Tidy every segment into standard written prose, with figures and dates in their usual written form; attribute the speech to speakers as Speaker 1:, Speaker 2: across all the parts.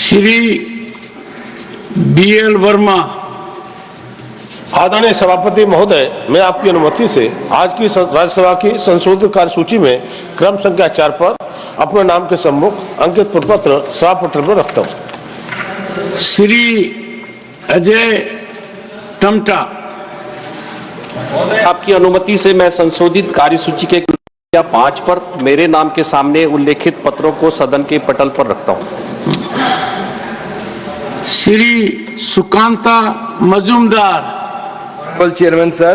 Speaker 1: Shri BL Verma.
Speaker 2: आदरणीय सभापति महोदय, मैं आपकी अनुमति से आज की राज्यसभा की संशोधित कार्यसूची में क्रम संख्या 4 पर अपने नाम के सम्मुख अंकित प्रपत्र सभा पटल पर रखता हूँ।
Speaker 1: श्री अजय टमटा।
Speaker 3: आपकी अनुमति से मैं संशोधित कार्यसूची के 5 पर मेरे नाम के सामने उल्लेखित पत्रों को सदन के पटल पर रखता हूं।
Speaker 1: Shri Sukanta Majumdar.
Speaker 4: Honorable Chairman, sir,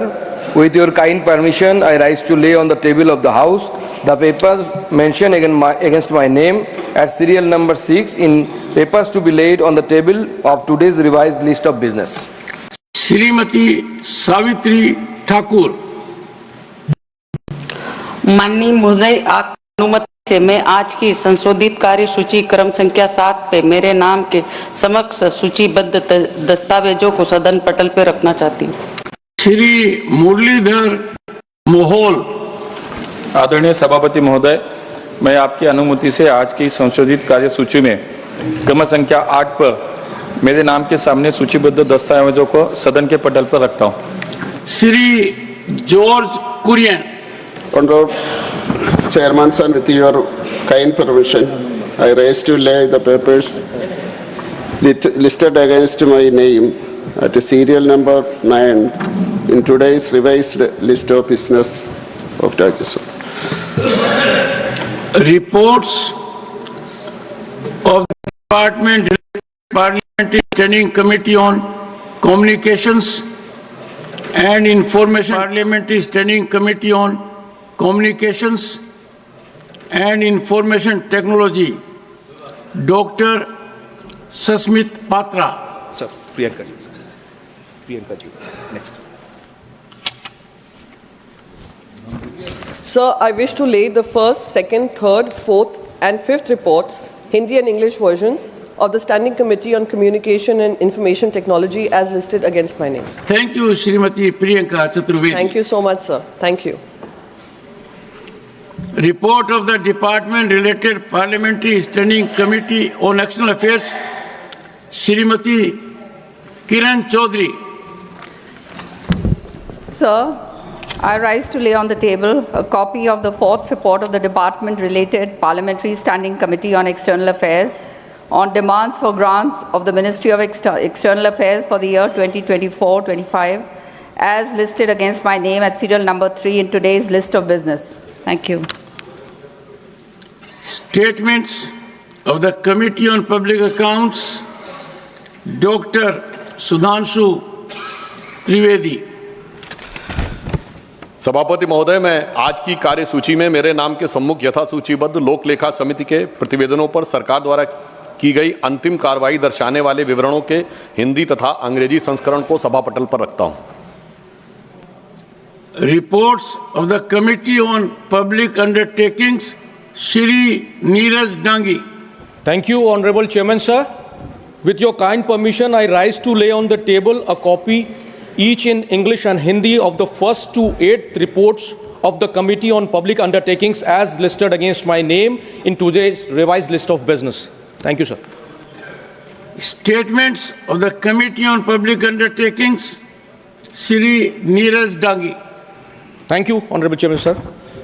Speaker 4: with your kind permission, I rise to lay on the table of the House the papers mentioned against my name at serial number 6 in papers to be laid on the table of today's revised list of business.
Speaker 1: Shrimati Savitri Thakur.
Speaker 5: माननीय महोदय, आपकी अनुमति से मैं आज की संशोधित कार्यसूची क्रम संख्या 7 पे मेरे नाम के समक्ष सूचीबद्ध दस्तावेजों को सदन पटल पे रखना चाहती हूँ।
Speaker 1: श्री मुरलीधर मोहोल।
Speaker 6: आदरणीय सभापति महोदय, मैं आपकी अनुमति से आज की संशोधित कार्यसूची में क्रम संख्या 8 पर मेरे नाम के सामने सूचीबद्ध दस्तावेजों को सदन के पटल पर रखता हूं।
Speaker 1: Shri George Kurian.
Speaker 7: Honorable Chairman, sir, with your kind permission, I rise to lay the papers listed against my name at serial number 9 in today's revised list of business of Rajya Sabha.
Speaker 1: Reports of the Parliamentary Standing Committee on Communications and Information. Parliamentary Standing Committee on Communications and Information Technology, Dr. Sasmit Patra.
Speaker 3: Sir, Priyanka ji, sir, Priyanka ji, next.
Speaker 8: Sir, I wish to lay the first, second, third, fourth and fifth reports, Hindi and English versions, of the Standing Committee on Communication and Information Technology as listed against my name.
Speaker 1: Thank you, Srimati Priyanka Chaturvedi.
Speaker 8: Thank you so much, sir. Thank you.
Speaker 1: Report of the Department Related Parliamentary Standing Committee on External Affairs, Srimati Kiran Chaudhary.
Speaker 9: Sir, I rise to lay on the table a copy of the fourth report of the Department Related Parliamentary Standing Committee on External Affairs on demands for grants of the Ministry of External Affairs for the year 2024-25 as listed against my name at serial number 3 in today's list of business. Thank you.
Speaker 1: Statements of the Committee on Public Accounts, Dr. Sudhanshu Trivedi.
Speaker 10: सभापति महोदय, मैं आज की कार्यसूची में मेरे नाम के सम्मुख यथा सूचीबद्ध लोक लेखा समिति के प्रतिवेदनों पर सरकार द्वारा की गई अंतिम कार्रवाई दर्शाने वाले विवरणों के हिंदी तथा अंग्रेजी संस्करण को सभा पटल पर रखता हूं।
Speaker 1: Reports of the Committee on Public Undertakings, Shri Neeraj Dangi.
Speaker 11: Thank you, Honorable Chairman, sir. With your kind permission, I rise to lay on the table a copy, each in English and Hindi, of the first to 8th reports of the Committee on Public Undertakings as listed against my name in today's revised list of business. Thank you, sir.
Speaker 1: Statements of the Committee on Public Undertakings, Shri Neeraj Dangi.
Speaker 11: Thank you, Honorable Chairman, sir.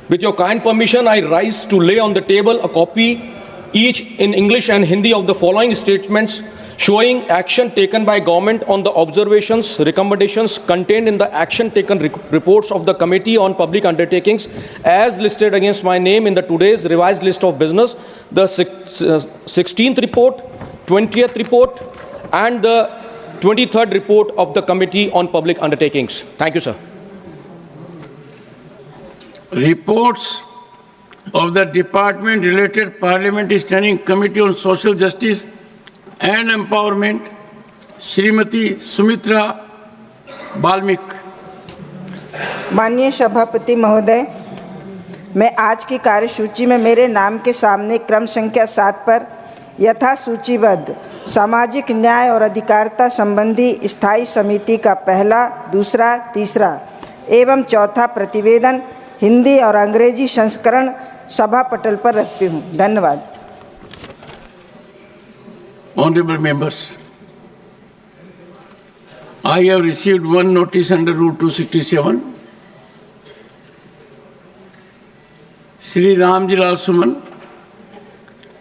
Speaker 11: With your kind permission, I rise to lay on the table a copy, each in English and Hindi, of the following statements showing action taken by government on the observations, recommendations contained in the action taken reports of the Committee on Public Undertakings as listed against my name in the today's revised list of business, the 16th report, 20th report and the 23rd report of the Committee on Public Undertakings. Thank you, sir.
Speaker 1: Reports of the Department Related Parliamentary Standing Committee on Social Justice and Empowerment, Srimati Sumitra Balmik.
Speaker 12: माननीय सभापति महोदय, मैं आज की कार्यसूची में मेरे नाम के सामने क्रम संख्या 7 पर यथा सूचीबद्ध सामाजिक न्याय और अधिकारिता संबंधी स्थायी समिति का पहला, दूसरा, तीसरा एवं चौथा प्रतिवेदन हिंदी और अंग्रेजी संस्करण सभा पटल पर रखती हूँ। धन्यवाद।
Speaker 1: Honorable members, I have received one notice under Rule 267. Sri Ramji Lal Suman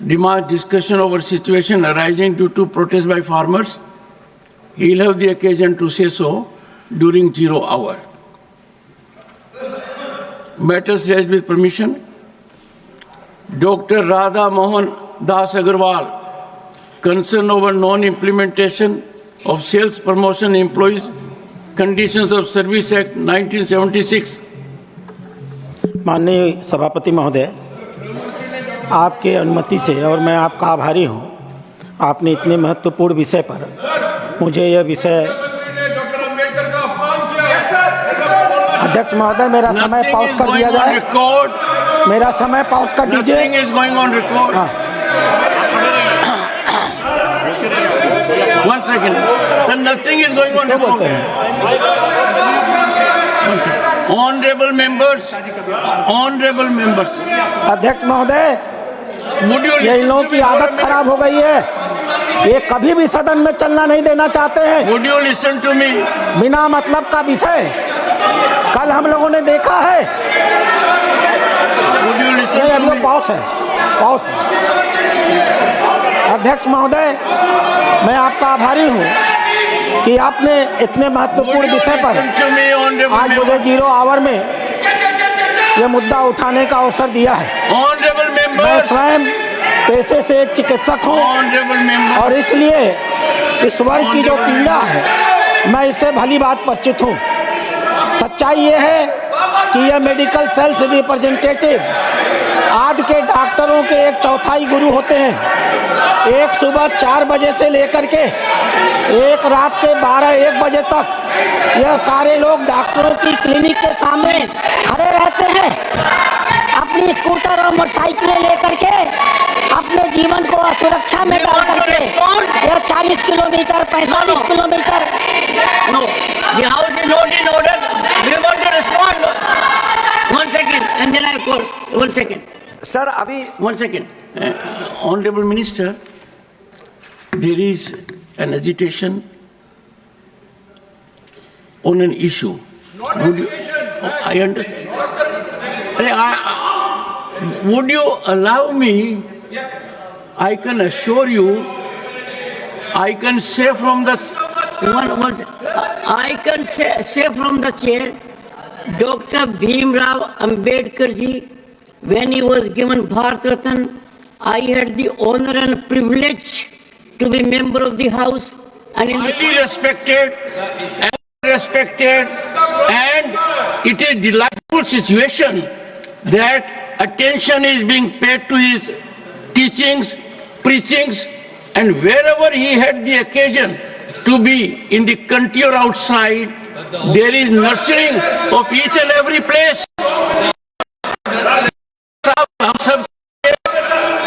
Speaker 1: demands discussion over situation arising due to protest by farmers. He will have the occasion to say so during 0 hour. Matters raised with permission. Dr. Radha Mohan Das Agarwal, concern over non-implementation of Sales Promotion Employees Conditions of Service Act 1976.
Speaker 13: माननीय सभापति महोदय, आपके अनुमति से और मैं आपका आभारी हूं, आपने इतने महत्वपूर्ण विषय पर मुझे यह विषय। अध्यक्ष महोदय, मेरा समय पॉज कर दिया जाए। मेरा समय पॉज कर दीजिए।
Speaker 1: One second. Sir, nothing is going on record. Honorable members.
Speaker 13: अध्यक्ष महोदय, ये इन लोगों की आदत खराब हो गई है। ये कभी भी सदन में चलना नहीं देना चाहते हैं।
Speaker 1: Would you listen to me?
Speaker 13: बिना मतलब का विषय कल हम लोगों ने देखा है।
Speaker 1: Would you listen to me?
Speaker 13: Pause है। अध्यक्ष महोदय, मैं आपका आभारी हूं कि आपने इतने महत्वपूर्ण विषय पर आज मुझे 0 आवर में यह मुद्दा उठाने का अवसर दिया है। मैं स्वयं पेशे से एक चिकित्सक हूं और इसलिए इस वर्ग की जो पीड़ा है मैं इससे भली बात परिचित हूं। सच्चाई ये है कि यह मेडिकल सेल्स रिप्रेजेंटेटिव आज के डॉक्टरों के 1/4 गुरु होते हैं। एक सुबह 4 बजे से लेकर के एक रात के 12-1 बजे तक यह सारे लोग डॉक्टरों की क्लिनिक के सामने खड़े रहते हैं, अपनी स्कूटर और मोटरसाइकिलें लेकर के अपने जीवन को असुरक्षा में डाल करके यह 40 kilometre 45 kilometre.
Speaker 14: No, the house is not in order. We want to respond. 1 second, and then I'll call. 1 second.
Speaker 1: Sir, Abhi, 1 second. Honorable Minister, there is an agitation on an issue. Would you, I understand. Would you allow me? Yes. I can assure you, I can say from the
Speaker 14: I can say from the chair, Dr. Bhimrao Ambedkar ji, when he was given Bharat Ratna, I had the honor and privilege to be member of the House and
Speaker 1: highly respected, and it is a delightful situation that attention is being paid to his teachings, preachings, and wherever he had the occasion to be in the country or outside, there is nurturing of each and every place. हम सब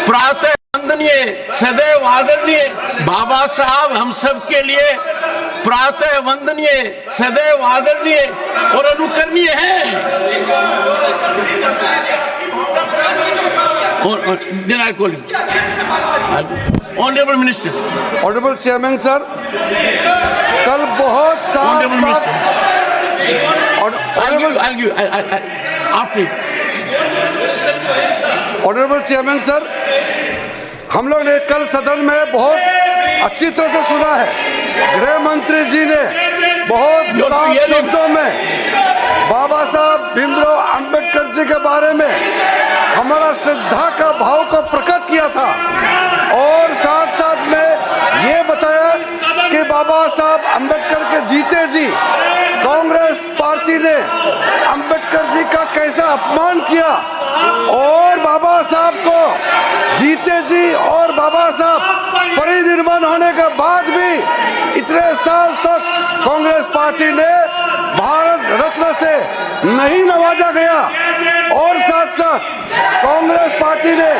Speaker 1: प्रातः वंदनीय सदैव आदरणीय बाबा साहब हम सब के लिए प्रातः वंदनीय सदैव आदरणीय और अनुकरणीय है। Honourable minister.
Speaker 4: Honourable chairman sir, कल बहुत ऑनरेबल चेयरमैन सर, हम लोग ने कल सदन में बहुत अच्छी तरह से सुना है। गृह मंत्री जी ने बहुत साफ शब्दों में बाबा साहब भीमराव अंबेडकर जी के बारे में हमारा श्रद्धा का भाव को प्रकट किया था और साथ साथ में ये बताया कि बाबा साहब अंबेडकर के जीते जी कांग्रेस पार्टी ने अंबेडकर जी का कैसा अपमान किया और बाबा साहब को जीते जी और बाबा साहब परिनिर्वाण होने के बाद भी इतने साल तक कांग्रेस पार्टी ने भारत रत्न से नहीं नवाजा गया और साथ साथ कांग्रेस पार्टी ने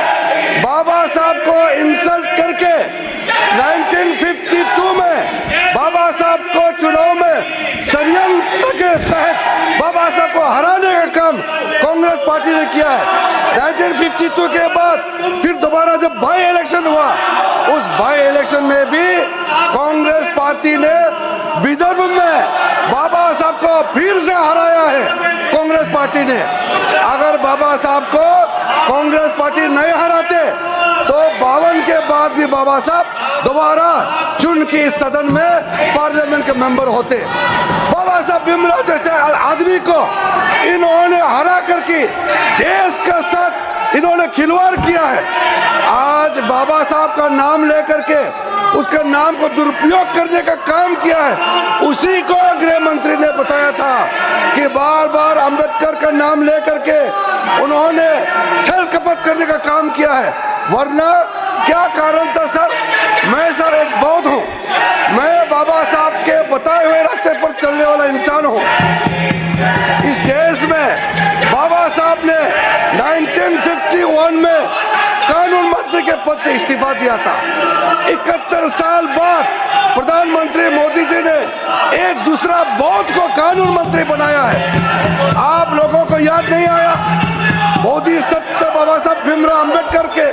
Speaker 4: बाबा साहब को इंसल्ट करके 1952 में बाबा साहब को चुनाव में षड्यंत्र के तहत बाबा साहब को हराने का काम कांग्रेस पार्टी ने किया है। 1952 के बाद फिर दोबारा जब बाई इलेक्शन हुआ उस बाई इलेक्शन में भी कांग्रेस पार्टी ने विदर्भ में बाबा साहब को फिर से हराया है। कांग्रेस पार्टी ने, अगर बाबा साहब को कांग्रेस पार्टी नहीं हराते तो 52 के बाद भी बाबा साहब दोबारा चुन के इस सदन में पार्लियामेंट के मेंबर होते। बाबा साहब भीमराव जैसे आदमी को इन्होंने हरा करके देश के साथ इन्होंने खिलवाड़ किया है। आज बाबा साहब का नाम लेकर के उसके नाम को दुरुपयोग करने का काम किया है। उसी को गृह मंत्री ने बताया था कि बार बार अंबेडकर का नाम लेकर के उन्होंने छल कपट करने का काम किया है। वरना क्या कारण था सर? मैं सर एक बौद्ध हूँ, मैं बाबा साहब के बताए हुए रास्ते पर चलने वाला इंसान हूँ। इस देश में बाबा साहब ने 1951 में कानून मंत्री के पद से इस्तीफा दिया था। 71 साल बाद प्रधानमंत्री मोदी जी ने एक दूसरा बौद्ध को कानून मंत्री बनाया है। आप लोगों को याद नहीं आया? मोदी सत्य बाबा साहब भीमराव अंबेडकर के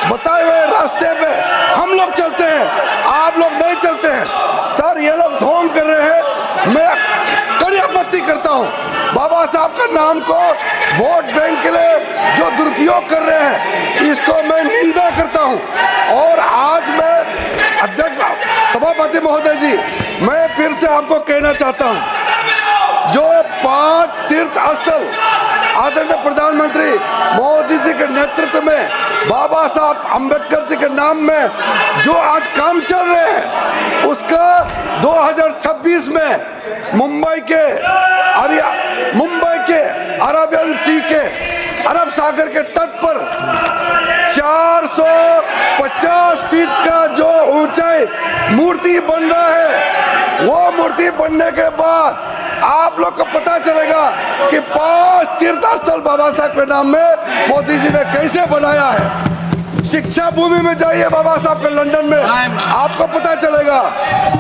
Speaker 4: बताए हुए रास्ते पे हम लोग चलते हैं, आप लोग नहीं चलते हैं। सर ये लोग ढोंग कर रहे हैं, मैं कड़ी आपत्ति करता हूँ। बाबा साहब का नाम को वोट बैंक के लिए जो दुरुपयोग कर रहे हैं, इसको मैं निंदा करता हूँ। और आज मैं अध्यक्ष सभापति महोदय जी, मैं फिर से आपको कहना चाहता हूँ, जो 5 तीर्थ स्थल आदरणीय प्रधानमंत्री मोदी जी के नेतृत्व में बाबा साहब अंबेडकर जी के नाम में जो आज काम चल रहे हैं, उसका 2026 में मुंबई के अरेबियन सी के अरब सागर के तट पर 450 फीट का जो ऊंचाई मूर्ति बन रहा है, वो मूर्ति बनने के बाद आप लोग को पता चलेगा कि 5 तीर्थ स्थल बाबा साहब के नाम में मोदी जी ने कैसे बनाया है। शिक्षा भूमि में जाइए बाबा साहब के लंदन में, आपको पता चलेगा,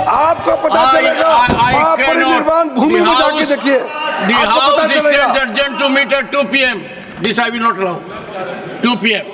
Speaker 4: आपको पता चलेगा। आप परिनिर्वाण भूमि में जाके देखिए, आपको पता चलेगा।
Speaker 1: Urgent to meet at 2 p.m. This I will not allow. 2 p.m.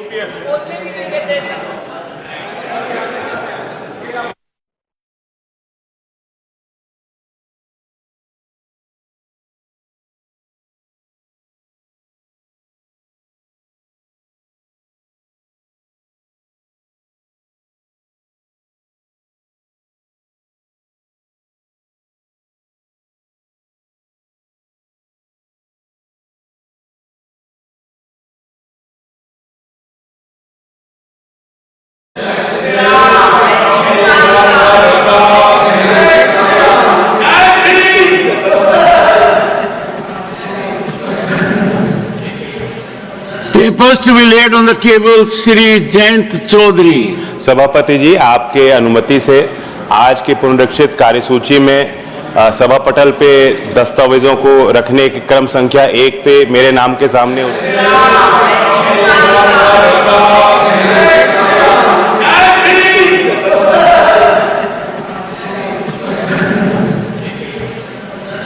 Speaker 1: Papers to be laid on the table, Shri Jayant Chaudhary.
Speaker 15: सभापति जी, आपके अनुमति से आज के पुनरीक्षित कार्यसूची में सभा पटल पे दस्तावेजों को रखने की क्रम संख्या 1 पे मेरे नाम के सामने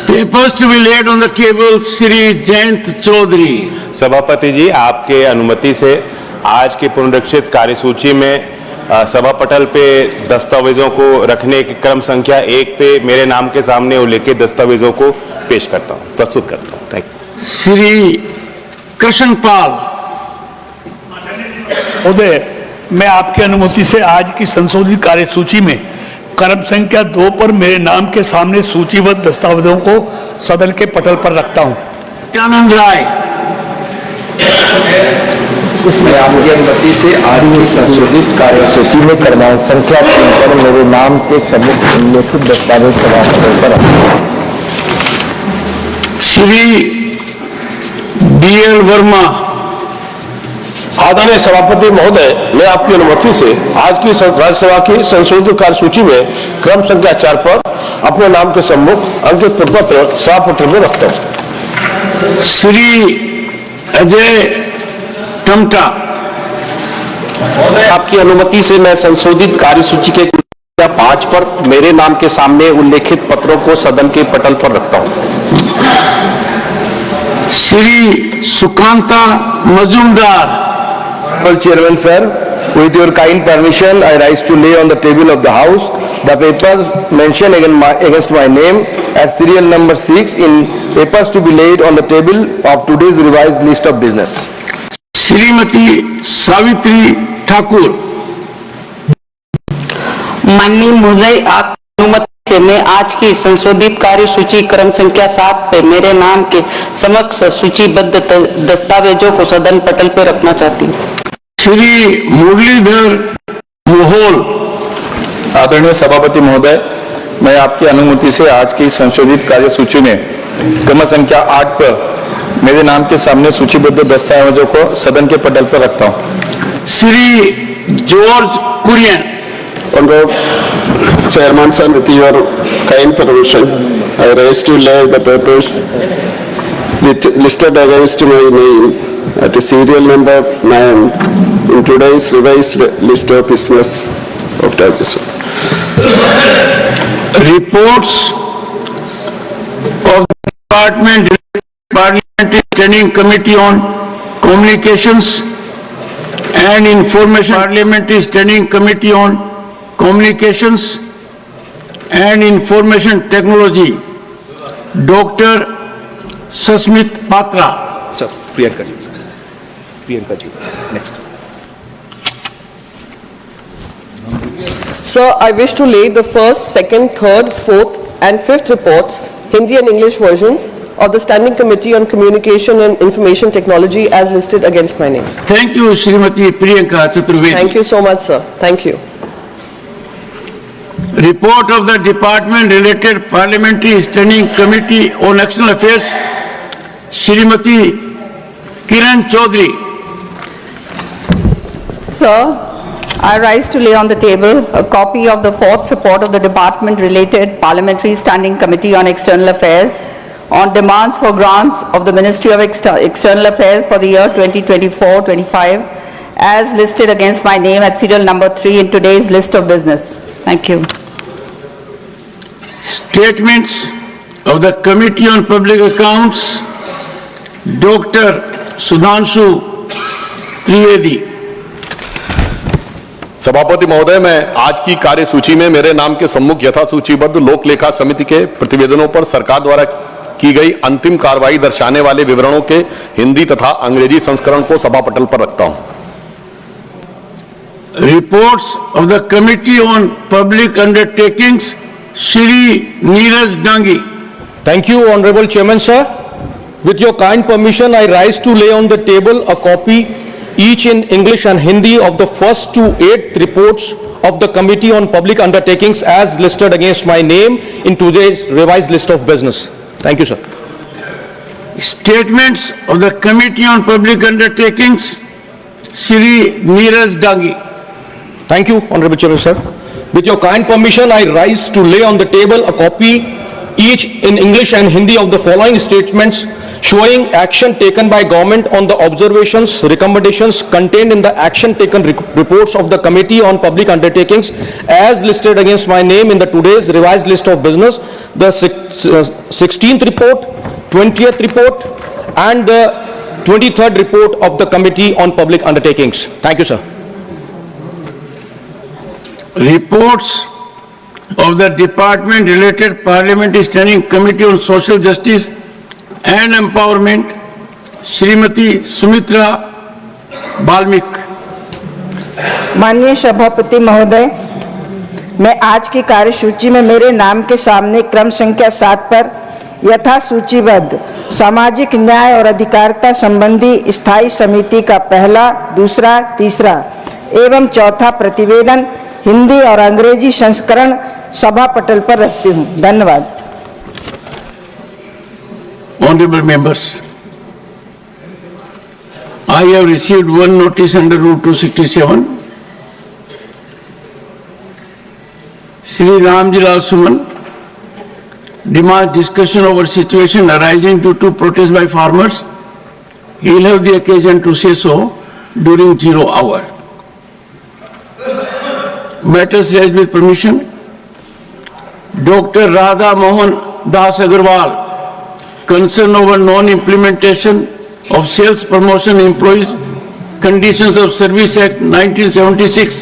Speaker 1: Papers to be laid on the table, Shri Jayant Chaudhary.
Speaker 15: सभापति जी, आपके अनुमति से आज के पुनरीक्षित कार्यसूची में सभा पटल पे दस्तावेजों को रखने की क्रम संख्या 1 पे मेरे नाम के सामने उल्लेखित दस्तावेजों को पेश करता हूं, प्रस्तुत करता हूं। Thank you.
Speaker 1: श्री कृष्णपाल
Speaker 16: महोदय, मैं आपकी अनुमति से आज की संशोधित कार्यसूची में क्रम संख्या 2 पर मेरे नाम के सामने सूचीबद्ध दस्तावेजों को सदन के पटल पर रखता हूं।
Speaker 1: नित्यानंद राय।
Speaker 4: इसमें आपकी अनुमति से आज की संशोधित कार्यसूची में क्रमांक संख्या 3 पर मेरे नाम के सम्मुख उल्लेखित दस्तावेज सभा पटल पर रखता हूं।
Speaker 1: श्री DL वर्मा।
Speaker 2: आदरणीय सभापति महोदय, मैं आपकी अनुमति से आज की राज्यसभा की संशोधित कार्यसूची में क्रम संख्या 4 पर अपने नाम के सम्मुख अंकित प्रपत्र सभा पटल में रखता हूं।
Speaker 1: श्री अजय टमटा।
Speaker 3: आपकी अनुमति से मैं संशोधित कार्यसूची के 5 पर मेरे नाम के सामने उल्लेखित पत्रों को सदन के पटल पर रखता हूं।
Speaker 1: Shri Sukanta Majumdar.
Speaker 4: Chairman sir, with your kind permission, I rise to lay on the table of the House the papers mentioned against my name at serial number 6 in papers to be laid on the table of today's revised list of business.
Speaker 1: Shrimati Savitri Thakur.
Speaker 5: माननीय महोदय, आपकी अनुमति से मैं आज की संशोधित कार्य सूची क्रम संख्या 7 पे मेरे नाम के समक्ष सूचीबद्ध दस्तावेजों को सदन पटल पे रखना चाहती हूँ।
Speaker 1: श्री मुरलीधर मोहोल।
Speaker 6: आदरणीय सभापति महोदय, मैं आपकी अनुमति से आज की संशोधित कार्य सूची में क्रम संख्या 8 पर मेरे नाम के सामने सूचीबद्ध दस्तावेजों को सदन के पटल पर रखता हूँ।
Speaker 1: Shri George Kurian.
Speaker 7: Honorable Chairman, sir, with your kind permission, I rise to lay the papers listed against my name at serial number 9 in today's revised list of business of Rajya Sabha.
Speaker 1: Reports of the Parliamentary Standing Committee on Communications and Information, Parliamentary Standing Committee on Communications and Information Technology, Dr. Sasmit Patra.
Speaker 11: Sir, Priyanka ji, sir. Priyanka ji, next.
Speaker 8: Sir, I wish to lay the first, second, third, fourth and fifth reports, Hindi and English versions, of the Standing Committee on Communication and Information Technology as listed against my name.
Speaker 1: Thank you, Srimati Priyanka Chaturvedi.
Speaker 8: Thank you so much, sir. Thank you.
Speaker 1: Report of the Department related Parliamentary Standing Committee on External Affairs, Srimati Kiran Chaudhary.
Speaker 9: Sir, I rise to lay on the table a copy of the fourth report of the Department related Parliamentary Standing Committee on External Affairs on demands for grants of the Ministry of External Affairs for the year 2024-25 as listed against my name at serial number 3 in today's list of business. Thank you.
Speaker 1: Statements of the Committee on Public Accounts, Dr. Sudhanshu Trivedi.
Speaker 10: सभापति महोदय, मैं आज की कार्य सूची में मेरे नाम के सम्मुख यथा सूचीबद्ध लोक लेखा समिति के प्रतिवेदनों पर सरकार द्वारा की गई अंतिम कार्रवाई दर्शाने वाले विवरणों के हिंदी तथा अंग्रेजी संस्करण को सभा पटल पर रखता हूं।
Speaker 1: Reports of the Committee on Public Undertakings, Shri Neeraj Dangi.
Speaker 11: Thank you, Honorable Chairman, sir. With your kind permission, I rise to lay on the table a copy, each in English and Hindi, of the first to 8th reports of the Committee on Public Undertakings as listed against my name in today's revised list of business. Thank you, sir.
Speaker 1: Statements of the Committee on Public Undertakings, Shri Neeraj Dangi.
Speaker 11: Thank you, Honorable Chairman, sir. With your kind permission, I rise to lay on the table a copy, each in English and Hindi, of the following statements showing action taken by government on the observations, recommendations contained in the action taken reports of the Committee on Public Undertakings as listed against my name in the today's revised list of business, the 16th report, 20th report and the 23rd report of the Committee on Public Undertakings. Thank you, sir.
Speaker 1: Reports of the Department related Parliamentary Standing Committee on Social Justice and Empowerment, Srimati Sumitra Balmik.
Speaker 12: माननीय सभापति महोदय, मैं आज की कार्यसूची में मेरे नाम के सामने क्रम संख्या 7 पर यथा सूचीबद्ध सामाजिक न्याय और अधिकारिता संबंधी स्थायी समिति का पहला, दूसरा, तीसरा एवं चौथा प्रतिवेदन हिंदी और अंग्रेजी संस्करण सभा पटल पर रखती हूँ। धन्यवाद।
Speaker 1: Honorable members, I have received one notice under Rule 267. Shri Ramji Lal Suman demands discussion over situation arising due to protest by farmers. He will have the occasion to say so during 0 hour. Matters raised with permission. Dr. Radha Mohan Das Agarwal, concern over non-implementation of sales promotion employees Conditions of Service Act 1976.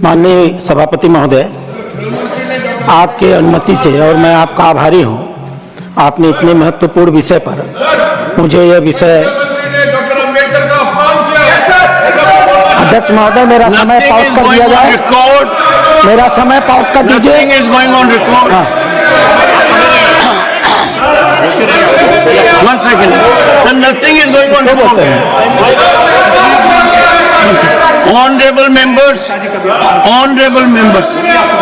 Speaker 13: माननीय सभापति महोदय, आपके अनुमति से और मैं आपका आभारी हूं, आपने इतने महत्वपूर्ण विषय पर मुझे यह विषय। अध्यक्ष महोदय, मेरा समय पॉज कर दिया जाए। मेरा समय पॉज कर दीजिए।
Speaker 1: One second. So nothing is going on record. Honorable members.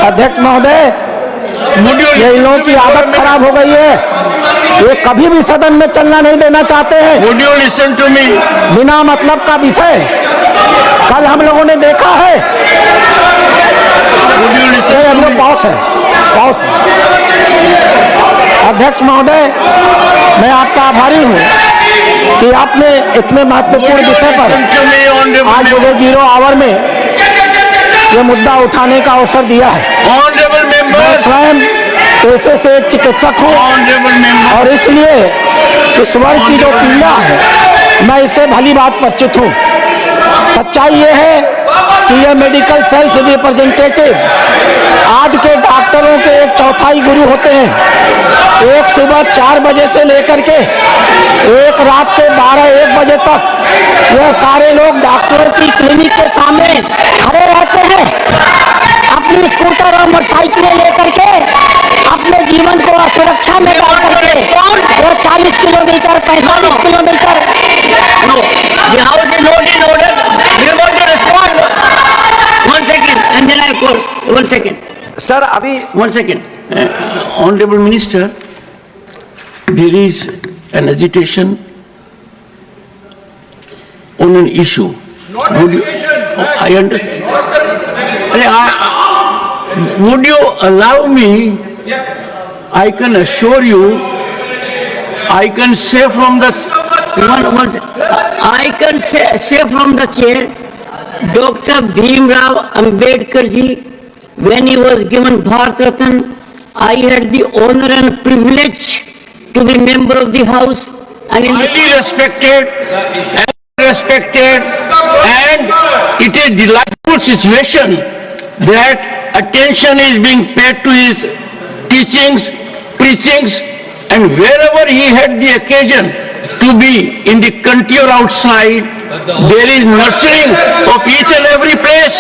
Speaker 13: अध्यक्ष महोदय, ये इन लोगों की आदत खराब हो गई है, ये कभी भी सदन में चलना नहीं देना चाहते हैं।
Speaker 1: Would you listen to me?
Speaker 13: बिना मतलब का विषय कल हम लोगों ने देखा है। हम लोग पॉज है। अध्यक्ष महोदय, मैं आपका आभारी हूं कि आपने इतने महत्वपूर्ण विषय पर आज मुझे 0 आवर में ये मुद्दा उठाने का अवसर दिया है। मैं स्वयं पेशे से एक चिकित्सक हूँ और इसलिए इस वर्ग की जो पीड़ा है मैं इससे भली बात परिचित हूँ। सच्चाई ये है कि ये मेडिकल सेल्स रिप्रेजेंटेटिव आज के डॉक्टरों के 1/4 गुरु होते हैं। एक सुबह 4 बजे से लेकर के एक रात के 12-1 बजे तक ये सारे लोग डॉक्टरों की क्लिनिक के सामने खड़े रहते हैं, अपनी स्कूटर और मोटरसाइकिलें लेकर के अपने जीवन को असुरक्षा में डाल करके वो 40 kilometre 45 kilometre.
Speaker 14: The house is not in order. We want to respond. 1 second, and then I'll call. 1 second.
Speaker 1: Sir, abhi 1 second. Honorable Minister, there is an agitation on an issue. Would you, I understand. Would you allow me? I can assure you, I can say from the.
Speaker 14: I can say from the chair, Dr. Bhim Rao Ambedkar ji, when he was given Bharat Ratna, I had the honor and privilege to be member of the house and
Speaker 1: highly respected, and it is a delightful situation that attention is being paid to his teachings, preachings, and wherever he had the occasion to be in the country or outside, there is nurturing of each and every place.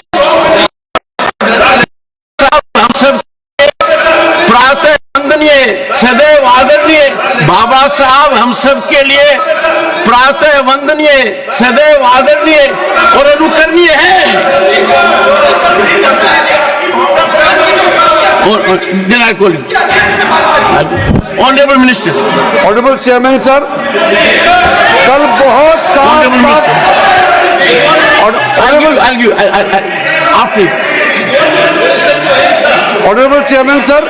Speaker 1: हम सब प्रातः वंदनीय, सदैव आदरणीय बाबा साहब हम सब के लिए प्रातः वंदनीय, सदैव आदरणीय और अनुकरणीय है। Then I call you. Honorable Minister.
Speaker 4: Honorable Chairman sir, कल बहुत साफ Honorable Chairman sir,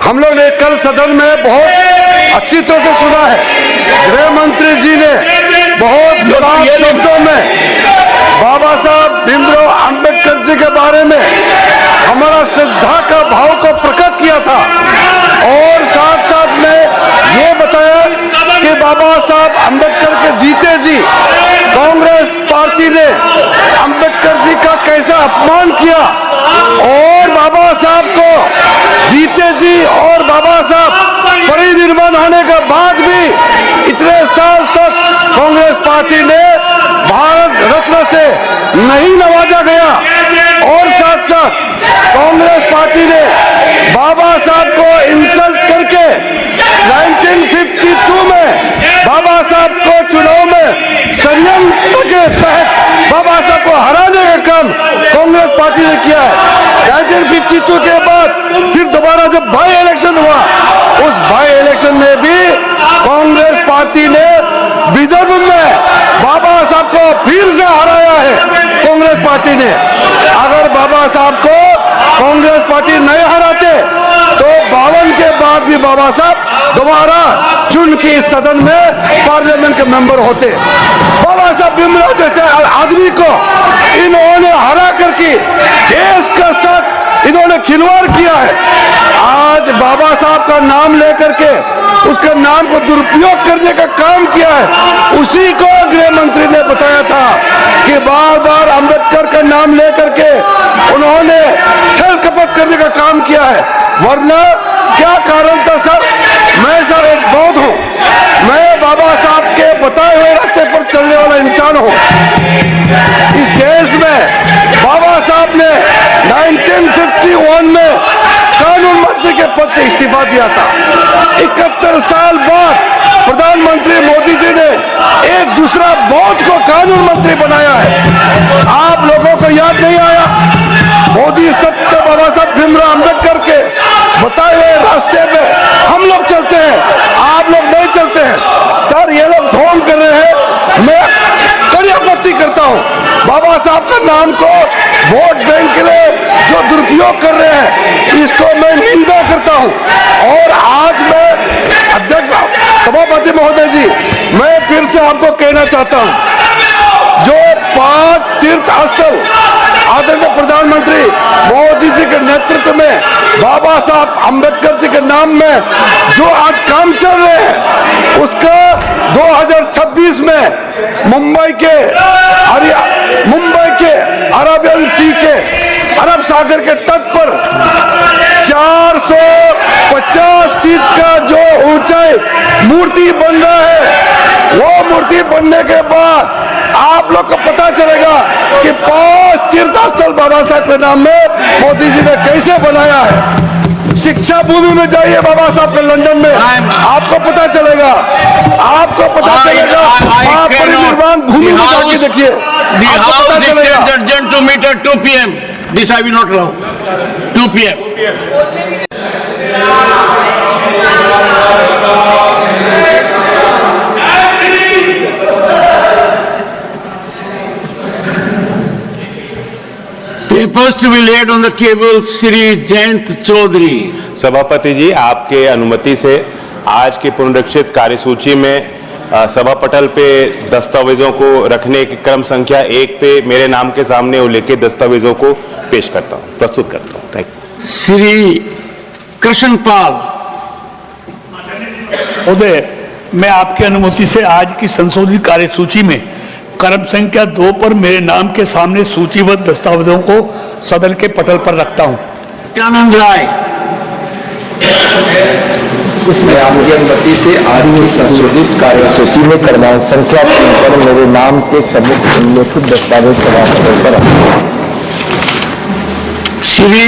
Speaker 4: हम लोग ने कल सदन में बहुत अच्छी तरह से सुना है। गृह मंत्री जी ने बहुत साफ शब्दों में बाबा साहब भीमराव अंबेडकर जी के बारे में हमारा श्रद्धा का भाव को प्रकट किया था और साथ साथ में ये बताया कि बाबा साहब अंबेडकर के जीते जी कांग्रेस पार्टी ने अंबेडकर जी का कैसा अपमान किया और बाबा साहब को जीते जी और बाबा साहब परिनिर्वाण होने के बाद भी इतने साल तक कांग्रेस पार्टी ने भारत रत्न से नहीं नवाजा गया और साथ साथ कांग्रेस पार्टी ने बाबा साहब को इंसल्ट करके 1952 में बाबा साहब को चुनाव में षड्यंत्र के तहत बाबा साहब को हराने का काम कांग्रेस पार्टी ने किया है। 1952 के बाद फिर दोबारा जब बाई इलेक्शन हुआ, उस बाई इलेक्शन में भी कांग्रेस पार्टी ने विदर्भ में बाबा साहब को फिर से हराया है। कांग्रेस पार्टी ने अगर बाबा साहब को कांग्रेस पार्टी नहीं हराते तो 52 के बाद भी बाबा साहब दोबारा चुन के इस सदन में पार्लियामेंट के मेंबर होते। बाबा साहब भीमराव जैसे आदमी को इन्होंने हरा करके देश के साथ इन्होंने खिलवाड़ किया है। आज बाबा साहब का नाम लेकर के उसका नाम को दुरुपयोग करने का काम किया है। उसी को गृह मंत्री ने बताया था कि बार बार अंबेडकर का नाम लेकर के उन्होंने छल कपट करने का काम किया है। वरना क्या कारण था सर? मैं सर एक बौद्ध हूँ, मैं बाबा साहब के बताए हुए रास्ते पर चलने वाला इंसान हूँ। इस देश में बाबा साहब ने 1951 में कानून मंत्री के पद से इस्तीफा दिया था। 71 साल बाद प्रधानमंत्री मोदी जी ने एक दूसरा बौद्ध को कानून मंत्री बनाया है। आप लोगों को याद नहीं आया? मोदी सत्य बाबा साहब भीमराव अंबेडकर के बताए हुए रास्ते पे हम लोग चलते हैं, आप लोग नहीं चलते हैं। सर ये लोग ढोंग कर रहे हैं, मैं कड़ी आपत्ति करता हूँ। बाबा साहब का नाम को वोट बैंक के लिए जो दुरुपयोग कर रहे हैं, इसको मैं निंदा करता हूँ। और आज मैं अध्यक्ष सभापति महोदय जी, मैं फिर से आपको कहना चाहता हूँ, जो 5 तीर्थ स्थल आदरणीय प्रधानमंत्री मोदी जी के नेतृत्व में बाबा साहब अंबेडकर जी के नाम में जो आज काम चल रहे हैं, उसका 2026 में मुंबई के अरेबियन सी के अरब सागर के तट पर 450 फीट का जो ऊंचाई मूर्ति बन रहा है, वो मूर्ति बनने के बाद आप लोग को पता चलेगा कि 5 तीर्थ स्थल बाबा साहब के नाम में मोदी जी ने कैसे बनाया है। शिक्षा भूमि में जाइए बाबा साहब के लंदन में, आपको पता चलेगा, आपको पता चलेगा। आप परिनिर्वाण भूमि में जाके देखिए, आपको पता चलेगा।
Speaker 1: Urgent to meet at 2 p.m. This I will not allow. 2 p.m. Papers to be laid on the table, Sri Jayant Chaudhary.
Speaker 15: सभापति जी, आपके अनुमति से आज की पुनरीक्षित कार्यसूची में सभा पटल पे दस्तावेजों को रखने की क्रम संख्या 1 पे मेरे नाम के सामने उल्लेखित दस्तावेजों को पेश करता हूँ, प्रस्तुत करता हूँ। Thank you.
Speaker 1: श्री कृष्णपाल
Speaker 16: महोदय, मैं आपकी अनुमति से आज की संशोधित कार्यसूची में क्रम संख्या 2 पर मेरे नाम के सामने सूचीबद्ध दस्तावेजों को सदन के पटल पर रखता हूँ।
Speaker 1: नित्यानंद राय।
Speaker 4: मैं आपकी अनुमति से आज की संशोधित कार्यसूची में क्रमांक संख्या 3 पर मेरे नाम के सम्मुख उल्लेखित दस्तावेज सभा पटल पर रखता हूँ।
Speaker 1: श्री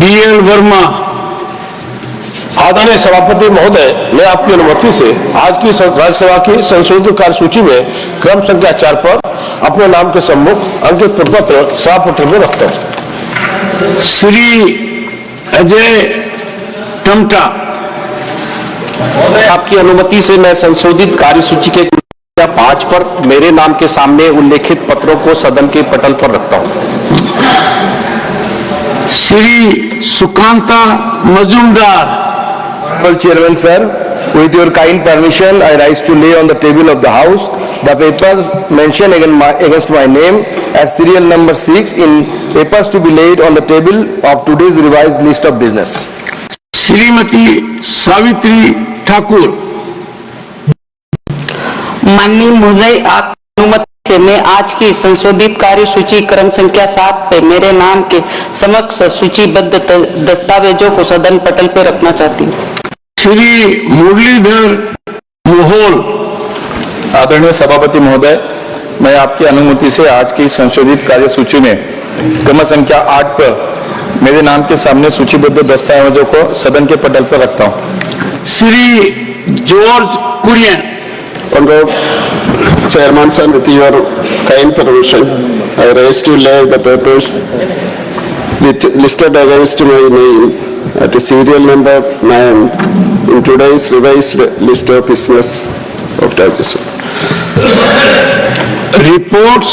Speaker 1: DL वर्मा।
Speaker 2: आदरणीय सभापति महोदय, मैं आपकी अनुमति से आज की राज्यसभा की संशोधित कार्यसूची में क्रम संख्या 4 पर अपने नाम के सम्मुख अंकित प्रपत्र सभा पटल में रखता हूँ।
Speaker 1: श्री अजय टमटा।
Speaker 3: आपकी अनुमति से मैं संशोधित कार्यसूची के 5 पर मेरे नाम के सामने उल्लेखित पत्रों को सदन के पटल पर रखता हूँ।
Speaker 1: Shri Sukanta Majumdar.
Speaker 4: Chairman sir, with your kind permission, I rise to lay on the table of the House the papers mentioned against my name at serial number 6 in papers to be laid on the table of today's revised list of business.
Speaker 1: Shrimati Savitri Thakur.
Speaker 5: माननीय महोदय, आपकी अनुमति से मैं आज की संशोधित कार्यसूची क्रम संख्या 7 पे मेरे नाम के समक्ष सूचीबद्ध दस्तावेजों को सदन पटल पर रखना चाहती हूँ।
Speaker 1: श्री मुरलीधर मोहोल।
Speaker 6: आदरणीय सभापति महोदय, मैं आपकी अनुमति से आज की संशोधित कार्यसूची में क्रम संख्या 8 पर मेरे नाम के सामने सूचीबद्ध दस्तावेजों को सदन के पटल पर रखता हूँ।
Speaker 1: Shri George Kurian.
Speaker 7: Honorable Chairman sir, with your kind permission, I rise to lay the papers listed against my name at serial number 9 in today's revised list of business of Rajya Sabha.
Speaker 1: Reports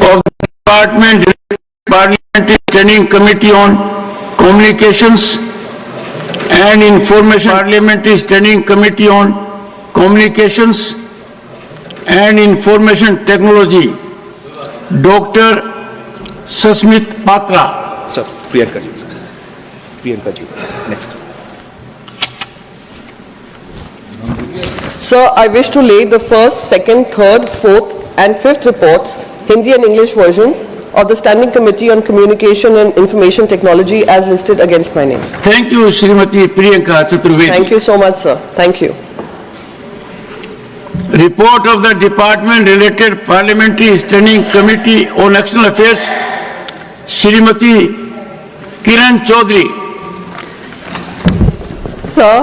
Speaker 1: of the Parliamentary Standing Committee on Communications and Information, Parliamentary Standing Committee on Communications and Information Technology, Dr. Sasmit Patra.
Speaker 11: Sir, Priyanka ji sir.
Speaker 17: Priyanka ji. Next.
Speaker 8: Sir, I wish to lay the first, second, third, fourth and fifth reports, Hindi and English versions, of the Standing Committee on Communication and Information Technology as listed against my name.
Speaker 1: Thank you, Srimati Priyanka Chaturvedi.
Speaker 8: Thank you so much, sir. Thank you.
Speaker 1: Report of the Department related Parliamentary Standing Committee on External Affairs, Srimati Kiran Chaudhary.
Speaker 9: Sir,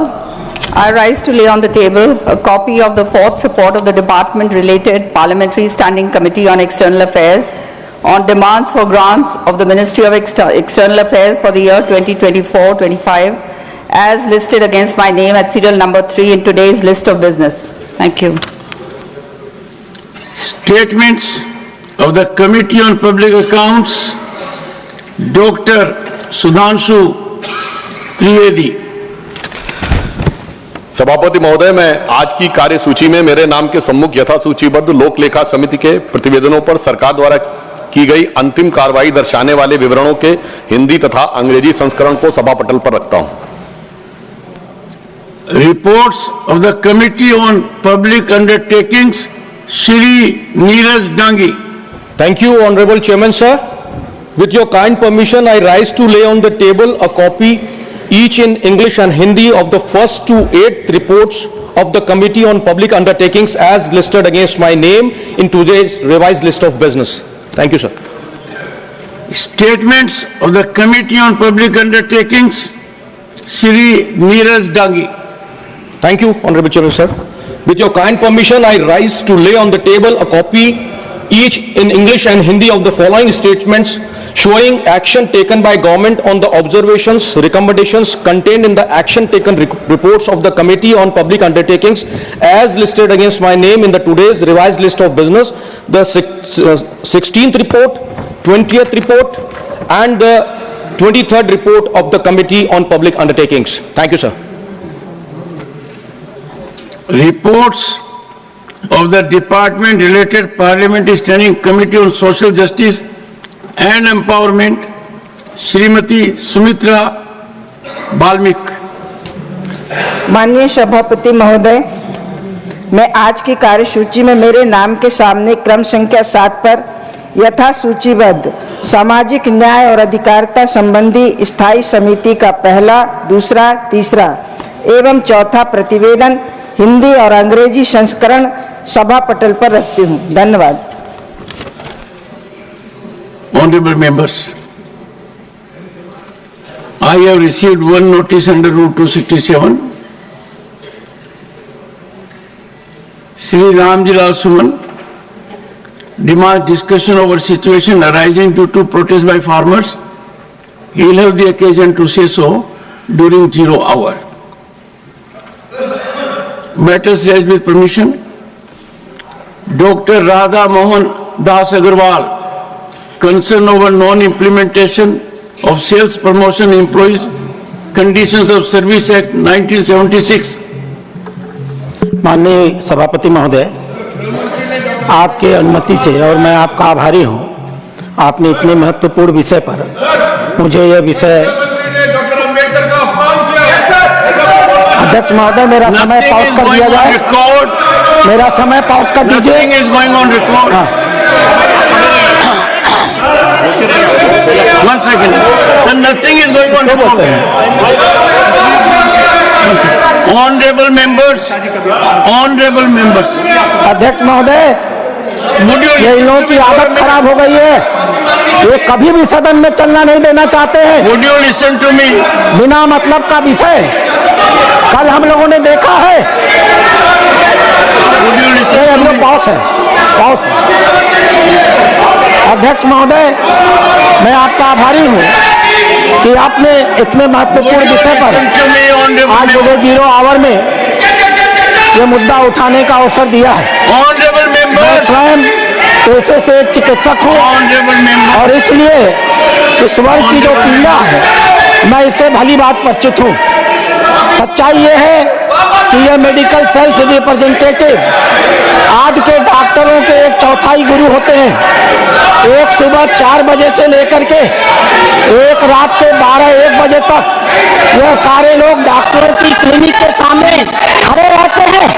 Speaker 9: I rise to lay on the table a copy of the fourth report of the Department-related Parliamentary Standing Committee on External Affairs on demands for grants of the Ministry of External Affairs for the year 2024-25 as listed against my name at serial number 3 in today's list of business. Thank you.
Speaker 1: Statements of the Committee on Public Accounts, Dr. Sudhanshu Trivedi.
Speaker 10: सभापति महोदय, मैं आज की कार्यसूची में मेरे नाम के सम्मुख यथा सूचीबद्ध लोक लेखा समिति के प्रतिवेदनों पर सरकार द्वारा की गई अंतिम कार्रवाई दर्शाने वाले विवरणों के हिंदी तथा अंग्रेजी संस्करण को सभा पटल पर रखता हूं।
Speaker 1: Reports of the Committee on Public Undertakings, Shri Neeraj Dangi.
Speaker 11: Thank you, Honorable Chairman, sir. With your kind permission, I rise to lay on the table a copy, each in English and Hindi, of the first to eighth reports of the Committee on Public Undertakings as listed against my name in today's revised list of business. Thank you, sir.
Speaker 1: Statements of the Committee on Public Undertakings, Shri Neeraj Dangi.
Speaker 11: Thank you, Honorable Chairman, sir. With your kind permission, I rise to lay on the table a copy, each in English and Hindi, of the following statements showing action taken by government on the observations, recommendations contained in the action taken reports of the Committee on Public Undertakings as listed against my name in the today's revised list of business, the 16th report, 20th report and the 23rd report of the Committee on Public Undertakings. Thank you, sir.
Speaker 1: Reports of the Department related Parliamentary Standing Committee on Social Justice and Empowerment, Srimati Sumitra Balmik.
Speaker 12: माननीय सभापति महोदय, मैं आज की कार्यसूची में मेरे नाम के सामने क्रम संख्या 7 पर यथा सूचीबद्ध सामाजिक न्याय और अधिकारिता संबंधी स्थायी समिति का पहला, दूसरा, तीसरा एवं चौथा प्रतिवेदन हिंदी और अंग्रेजी संस्करण सभा पटल पर रखती हूँ। धन्यवाद।
Speaker 1: Honorable members, I have received one notice under Rule 267. Sri Ramji Lal Suman demands discussion over situation arising due to protest by farmers. He will have the occasion to say so during 0 hour. Matters raised with permission. Dr. Radha Mohan Das Agarwal, concern over non-implementation of Sales Promotion Employees Conditions of Service Act 1976.
Speaker 13: माननीय सभापति महोदय, आपके अनुमति से और मैं आपका आभारी हूं, आपने इतने महत्वपूर्ण विषय पर मुझे यह विषय। अध्यक्ष महोदय, मेरा समय पॉज कर दिया जाए। मेरा समय पॉज कर दीजिए।
Speaker 1: One second. So nothing is going on record. Honorable members.
Speaker 13: अध्यक्ष महोदय, ये इन लोगों की आदत खराब हो गई है। ये कभी भी सदन में चलना नहीं देना चाहते हैं।
Speaker 1: Would you listen to me?
Speaker 13: बिना मतलब का विषय कल हम लोगों ने देखा है। हम लोग पॉज है। अध्यक्ष महोदय, मैं आपका आभारी हूं कि आपने इतने महत्वपूर्ण विषय पर आज मुझे 0 आवर में ये मुद्दा उठाने का अवसर दिया है। मैं स्वयं पेशे से एक चिकित्सक हूं और इसलिए इस वर्ग की जो पीड़ा है मैं इससे भली बात परिचित हूं। सच्चाई ये है कि ये मेडिकल सेल्स रिप्रेजेंटेटिव आज के डॉक्टरों के 1/4 गुरु होते हैं। 1 सुबह 4 बजे से लेकर के एक रात के 12-1 बजे तक यह सारे लोग डॉक्टरों की क्लिनिक के सामने खड़े रहते हैं,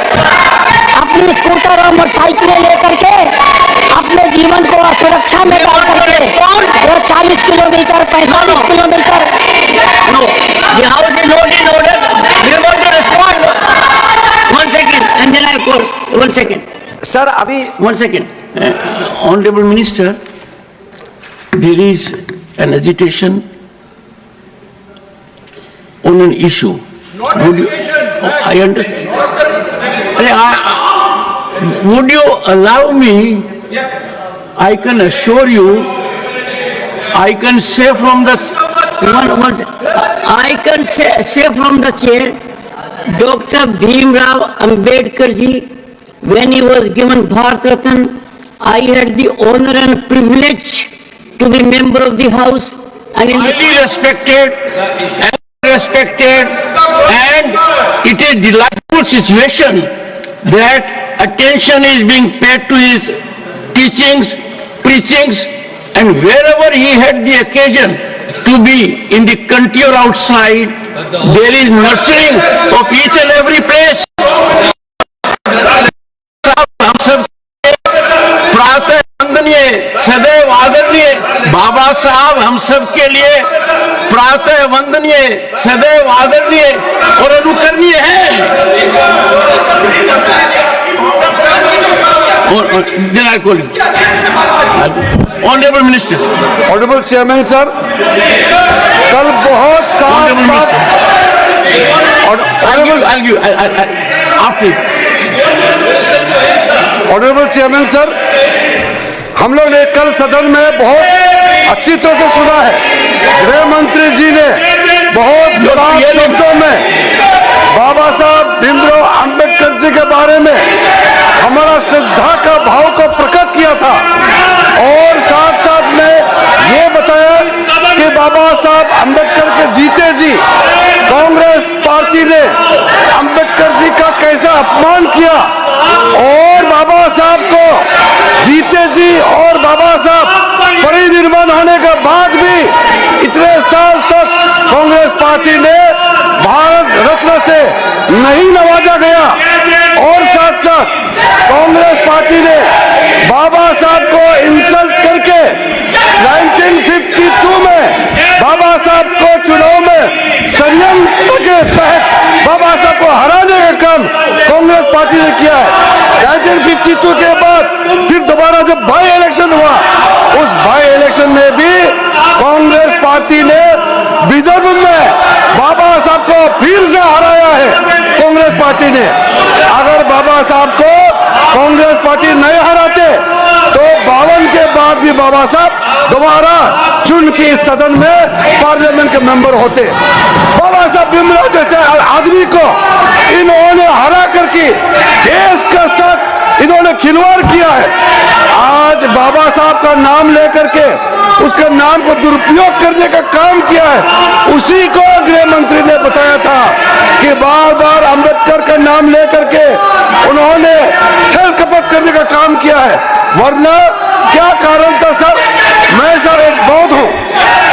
Speaker 13: अपनी स्कूटर और मोटरसाइकिलें लेकर के अपने जीवन को असुरक्षा में डाल करके यह 40 kilometre 45 kilometre
Speaker 14: The house is not in order. We want to respond. 1 second, and then I call. 1 second.
Speaker 1: Sir, Abhi, 1 second. Honorable Minister, there is an agitation on an issue. Would you, I understand. Would you allow me? I can assure you, I can say from the
Speaker 14: I can say from the chair, Dr. Bhimrao Ambedkar ji, when he was given Bharat Ratna, I had the honor and privilege to be member of the House and
Speaker 1: highly respected, and it is a delightful situation that attention is being paid to his teachings, preachings, and wherever he had the occasion to be in the country or outside, there is nurturing of each and every place. हम सब प्रातः वंदनीय सदैव आदरणीय बाबा साहब हम सब के लिए प्रातः वंदनीय सदैव आदरणीय और अनुकरणीय है। Honourable minister,
Speaker 4: honourable chairman sir, कल बहुत ऑनरेबल चेयरमैन सर, हम लोग ने कल सदन में बहुत अच्छी तरह से सुना है, गृह मंत्री जी ने बहुत विराट शब्दों में बाबा साहब भीमराव अंबेडकर जी के बारे में हमारा श्रद्धा का भाव को प्रकट किया था और साथ साथ में ये बताया कि बाबा साहब अंबेडकर के जीते जी कांग्रेस पार्टी ने अंबेडकर जी का कैसा अपमान किया और बाबा साहब को जीते जी और बाबा साहब परिनिर्वाण होने के बाद भी इतने साल तक कांग्रेस पार्टी ने भारत रत्न से नहीं नवाजा गया और साथ साथ कांग्रेस पार्टी ने बाबा साहब को इंसल्ट करके 1952 में बाबा साहब को चुनाव में षड्यंत्र के तहत बाबा साहब को हराने का काम कांग्रेस पार्टी ने किया है। 1952 के बाद फिर दोबारा जब बाई इलेक्शन हुआ, उस बाई इलेक्शन में भी कांग्रेस पार्टी ने विदर्भ में बाबा साहब को फिर से हराया है। कांग्रेस पार्टी ने अगर बाबा साहब को कांग्रेस पार्टी नहीं हराते तो 52 के बाद भी बाबा साहब दोबारा चुन के इस सदन में पार्लियामेंट के मेंबर होते। बाबा साहब भीमराव जैसे आदमी को इन्होंने हरा करके देश के साथ इन्होंने खिलवाड़ किया है। आज बाबा साहब का नाम लेकर के उसके नाम को दुरुपयोग करने का काम किया है। उसी को गृह मंत्री ने बताया था कि बार बार अंबेडकर का नाम लेकर के उन्होंने छल कपट करने का काम किया है। वरना क्या कारण था सर? मैं सर एक बौद्ध हूँ,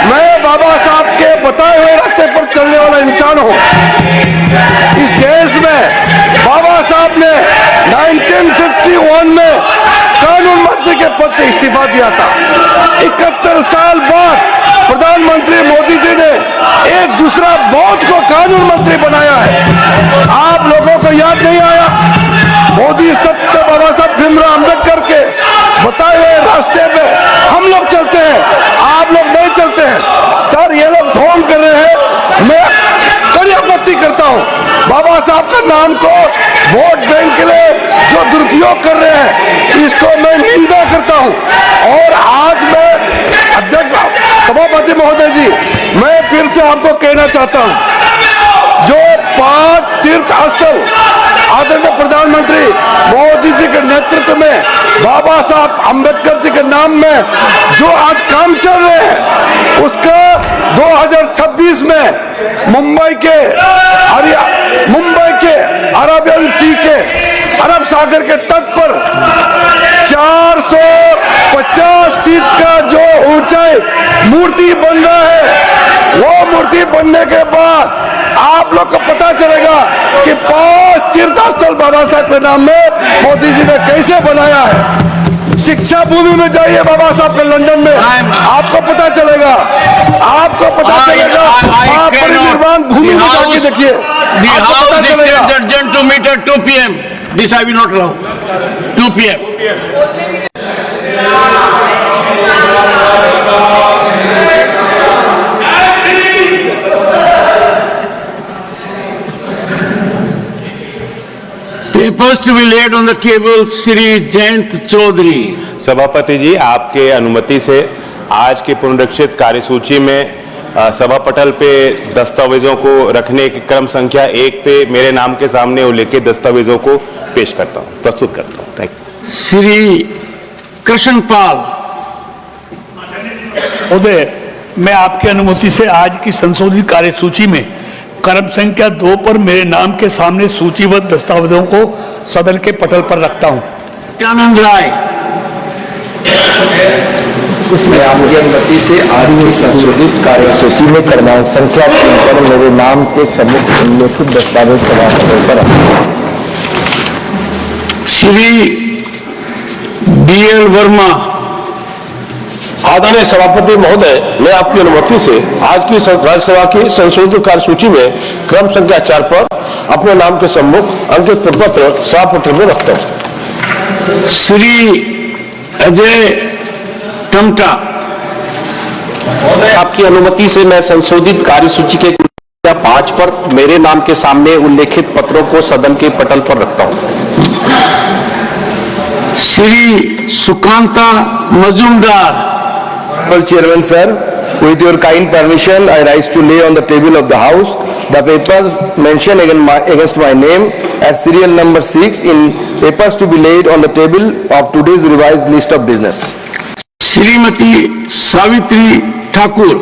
Speaker 4: मैं बाबा साहब के बताए हुए रास्ते पर चलने वाला इंसान हूँ। इस देश में बाबा साहब ने 1951 में कानून मंत्री के पद से इस्तीफा दिया था। 71 साल बाद प्रधानमंत्री मोदी जी ने एक दूसरा बौद्ध को कानून मंत्री बनाया है। आप लोगों को याद नहीं आया? मोदी सत्य बाबा साहब भीमराव अंबेडकर के बताए हुए रास्ते पे हम लोग चलते हैं, आप लोग नहीं चलते हैं। सर ये लोग ढोंग कर रहे हैं, मैं कड़ी आपत्ति करता हूँ। बाबा साहब का नाम को वोट बैंक के लिए जो दुरुपयोग कर रहे हैं, इसको मैं निंदा करता हूँ। और आज मैं अध्यक्ष सभापति महोदय जी, मैं फिर से आपको कहना चाहता हूँ, जो 5 तीर्थ स्थल आदरणीय प्रधानमंत्री मोदी जी के नेतृत्व में बाबा साहब अंबेडकर जी के नाम में जो आज काम चल रहे हैं, उसका 2026 में मुंबई के अरेबियन सी के अरब सागर के तट पर 450 फीट का जो मूर्ति बन रहा है। वो मूर्ति बनने के बाद आप लोग को पता चलेगा कि 5 तीर्थस्थल बाबा साहब के नाम में मोदी जी ने कैसे बनाया है। शिक्षा भूमि में जाइए बाबा साहब के लंदन में, आपको पता चलेगा, आपको पता चलेगा। आप परिनिर्वाण भूमि में जाके देखिए, आपको पता चलेगा।
Speaker 1: Urgent to meet at 2 p.m. This I will not allow. 2 p.m. Papers to be laid on the table, Shri Jayant Chaudhary.
Speaker 15: सभापति जी, आपके अनुमति से आज की पुनरीक्षित कार्यसूची में सभा पटल पे दस्तावेजों को रखने की क्रम संख्या 1 पे मेरे नाम के सामने उल्लेखित दस्तावेजों को पेश करता हूं, प्रस्तुत करता हूं। Thank you.
Speaker 1: श्री कृष्णपाल।
Speaker 16: महोदय, मैं आपकी अनुमति से आज की संशोधित कार्यसूची में क्रम संख्या 2 पर मेरे नाम के सामने सूचीबद्ध दस्तावेजों को सदन के पटल पर रखता हूं।
Speaker 1: नित्यानंद राय।
Speaker 4: मैं आपकी अनुमति से आज की संशोधित कार्यसूची में क्रमांक संख्या 3 पर मेरे नाम के सम्मुख उल्लेखित दस्तावेज सभा पटल पर रखता हूं।
Speaker 1: श्री BL वर्मा।
Speaker 2: आदरणीय सभापति महोदय, मैं आपकी अनुमति से आज की राज्यसभा की संशोधित कार्यसूची में क्रम संख्या 4 पर अपने नाम के सम्मुख अंकित प्रपत्र सभा पटल में रखता हूं।
Speaker 1: श्री अजय टमटा।
Speaker 3: आपकी अनुमति से मैं संशोधित कार्यसूची के 5 पर मेरे नाम के सामने उल्लेखित पत्रों को सदन के पटल पर रखता हूं।
Speaker 1: Shri Sukanta Majumdar.
Speaker 4: Chairman sir, with your kind permission, I rise to lay on the table of the House the papers mentioned against my name at serial number 6 in papers to be laid on the table of today's revised list of business.
Speaker 1: Shrimati Savitri Thakur.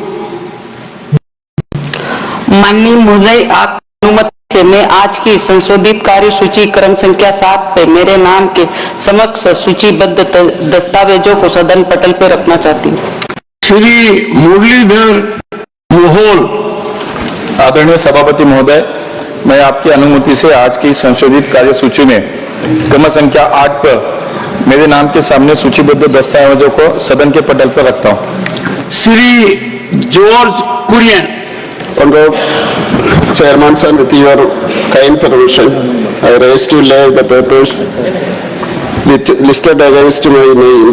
Speaker 5: माननीय महोदय, आपकी अनुमति से मैं आज की संशोधित कार्यसूची क्रम संख्या 7 पे मेरे नाम के समक्ष सूचीबद्ध दस्तावेजों को सदन पटल पे रखना चाहती हूँ।
Speaker 1: श्री मुरलीधर मोहोल।
Speaker 6: आदरणीय सभापति महोदय, मैं आपकी अनुमति से आज की संशोधित कार्यसूची में क्रम संख्या 8 पर मेरे नाम के सामने सूचीबद्ध दस्तावेजों को सदन के पटल पर रखता हूं।
Speaker 1: Shri George Kurian.
Speaker 7: Honorable Chairman sir, with your kind permission, I rise to lay the papers listed against my name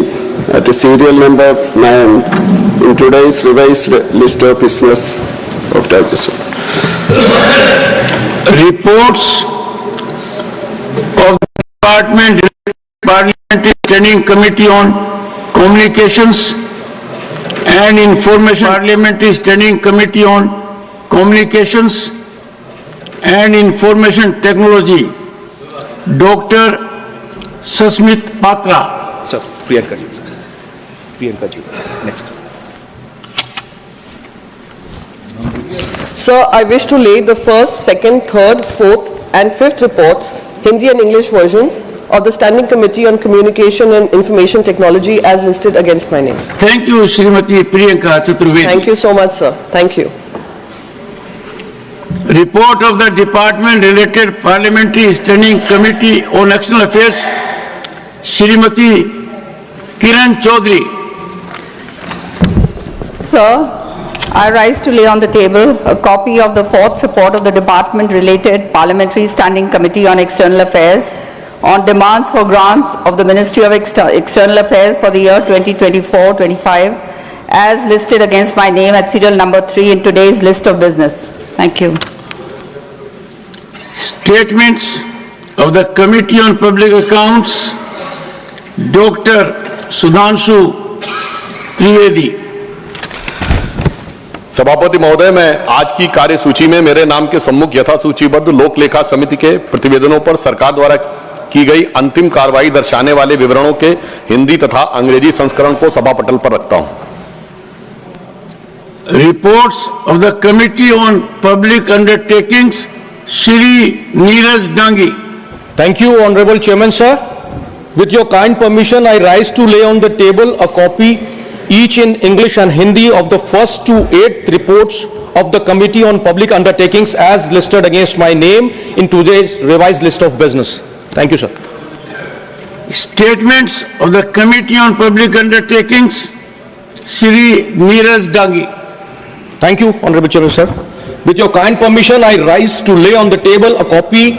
Speaker 7: at serial number 9 in today's revised list of business of Rajya Sabha.
Speaker 1: Reports of the Parliamentary Standing Committee on Communications and Information, Parliamentary Standing Committee on Communications and Information Technology, Dr. Sasmit Patra.
Speaker 11: Sir, Priyanka ji, sir. Priyanka ji, next.
Speaker 8: Sir, I wish to lay the first, second, third, fourth and fifth reports, Hindi and English versions, of the Standing Committee on Communication and Information Technology as listed against my name.
Speaker 1: Thank you, Srimati Priyanka Chaturvedi.
Speaker 8: Thank you so much, sir. Thank you.
Speaker 1: Report of the Department Related Parliamentary Standing Committee on External Affairs, Srimati Kiran Chaudhary.
Speaker 9: Sir, I rise to lay on the table a copy of the fourth report of the Department Related Parliamentary Standing Committee on External Affairs on demands for grants of the Ministry of External Affairs for the year 2024-25 as listed against my name at serial number 3 in today's list of business. Thank you.
Speaker 1: Statements of the Committee on Public Accounts, Dr. Sudhanshu Trivedi.
Speaker 10: सभापति महोदय, मैं आज की कार्यसूची में मेरे नाम के सम्मुख यथा सूचीबद्ध लोक लेखा समिति के प्रतिवेदनों पर सरकार द्वारा की गई अंतिम कार्रवाई दर्शाने वाले विवरणों के हिंदी तथा अंग्रेजी संस्करण को सभा पटल पर रखता हूं।
Speaker 1: Reports of the Committee on Public Undertakings, Shri Neeraj Dangi.
Speaker 11: Thank you, Honorable Chairman, sir. With your kind permission, I rise to lay on the table a copy each in English and Hindi, of the first to 8th reports of the Committee on Public Undertakings as listed against my name in today's revised list of business. Thank you, sir.
Speaker 1: Statements of the Committee on Public Undertakings, Shri Neeraj Dangi.
Speaker 11: Thank you, Honorable Chairman, sir. With your kind permission, I rise to lay on the table a copy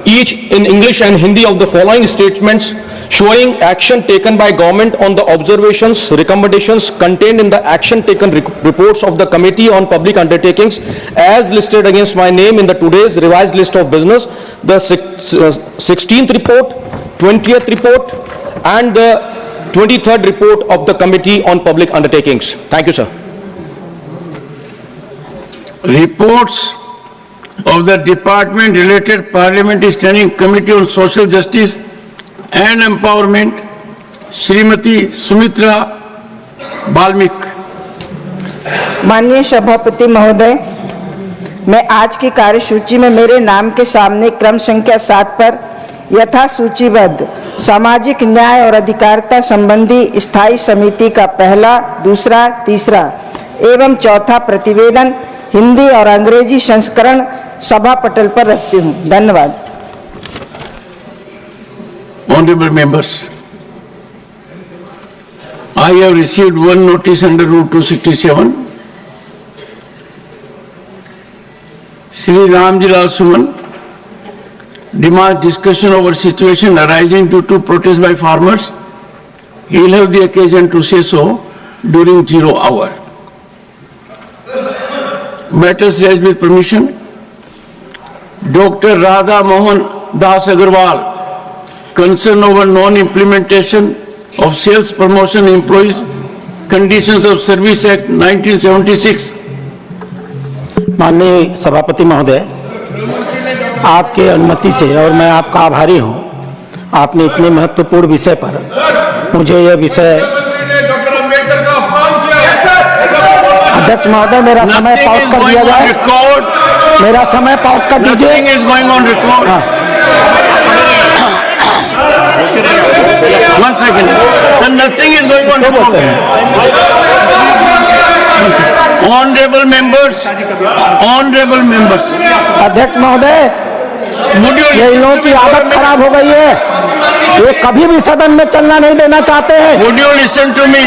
Speaker 11: each in English and Hindi of the following statements showing action taken by government on the observations, recommendations contained in the action taken reports of the Committee on Public Undertakings as listed against my name in the today's revised list of business, the 16th report, 20th report and the 23rd report of the Committee on Public Undertakings. Thank you, sir.
Speaker 1: Reports of the Department related Parliamentary Standing Committee on Social Justice and Empowerment, Srimati Sumitra Balmik.
Speaker 12: माननीय सभापति महोदय, मैं आज की कार्यसूची में मेरे नाम के सामने क्रम संख्या 7 पर यथा सूचीबद्ध सामाजिक न्याय और अधिकारिता संबंधी स्थायी समिति का पहला, दूसरा, तीसरा एवं चौथा प्रतिवेदन हिंदी और अंग्रेजी संस्करण सभा पटल पर रखती हूँ। धन्यवाद।
Speaker 1: Honorable members, I have received one notice under Rule 267. Shri Ramji Lal Suman demands discussion over situation arising due to protest by farmers. He will have the occasion to say so during 0 hour. Matters raised with permission. Dr. Radha Mohan Das Agarwal, concern over non-implementation of Sales Promotion Employees Conditions of Service Act 1976.
Speaker 13: माननीय सभापति महोदय, आपके अनुमति से और मैं आपका आभारी हूं, आपने इतने महत्वपूर्ण विषय पर मुझे यह विषय। अध्यक्ष महोदय, मेरा समय पॉज कर दिया जाए। मेरा समय पॉज कर दीजिए।
Speaker 1: One second. So nothing is going on record. Honorable members, honorable members.
Speaker 13: अध्यक्ष महोदय, ये इन लोगों की आदत खराब हो गई है। ये कभी भी सदन में चलना नहीं देना चाहते हैं।
Speaker 1: Would you listen to me?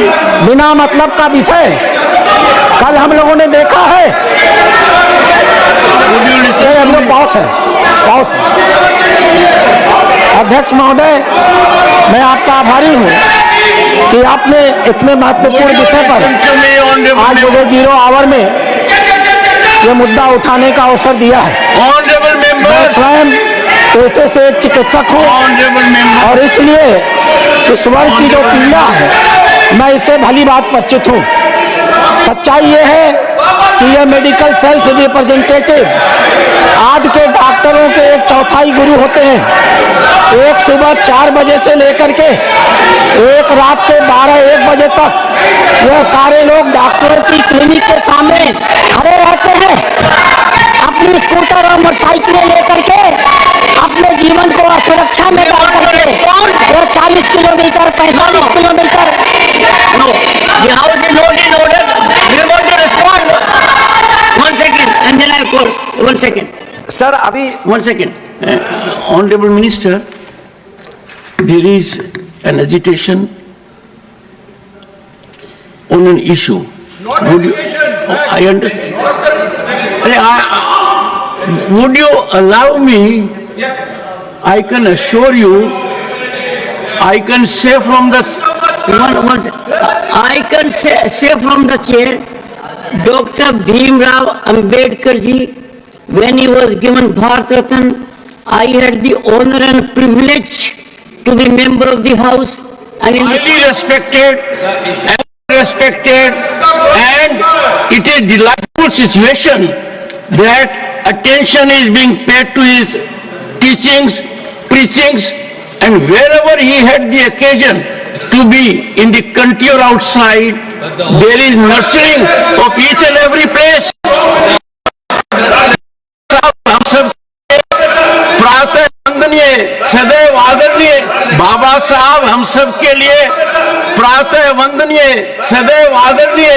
Speaker 13: बिना मतलब का विषय कल हम लोगों ने देखा है।
Speaker 1: Would you listen to
Speaker 13: हम लोग
Speaker 1: me?
Speaker 13: पॉज है, पॉज। अध्यक्ष महोदय, मैं आपका आभारी हूँ कि आपने इतने महत्वपूर्ण विषय पर आज मुझे 0 आवर में ये मुद्दा उठाने का अवसर दिया है। मैं स्वयं पेशे से एक चिकित्सक हूँ और इसलिए इस वर्ग की जो पीड़ा है मैं इससे भली बात परिचित हूँ। सच्चाई ये है कि ये मेडिकल सेल्स रिप्रेजेंटेटिव आज के डॉक्टरों के 1/4 गुरु होते हैं। एक सुबह 4 बजे से लेकर के एक रात के 12-1 बजे तक ये सारे लोग डॉक्टरों की क्लिनिक के सामने खड़े रहते हैं, अपनी स्कूटर और मोटरसाइकिलें लेकर के अपने जीवन को असुरक्षा में डाल करके वो 40 kilometre 45 kilometre.
Speaker 14: The house is not in order. We want to respond. 1 second, and then I'll call. 1 second.
Speaker 1: Sir, Abhi, 1 second. Honorable Minister, there is an agitation on an issue. Would you, I understand. Would you allow me? I can assure you, I can say from the.
Speaker 14: I can say from the chair, Dr. Bhim Rao Ambedkar ji, when he was given Bharat Ratna, I had the honor and privilege to be member of the house and
Speaker 1: highly respected, and it is a delightful situation that attention is being paid to his teachings, preachings, and wherever he had the occasion to be in the country or outside, there is nurturing of each and every place. हम सब प्रातः वंदनीय सदैव आदरणीय बाबा साहब हम सब के लिए प्रातः वंदनीय सदैव आदरणीय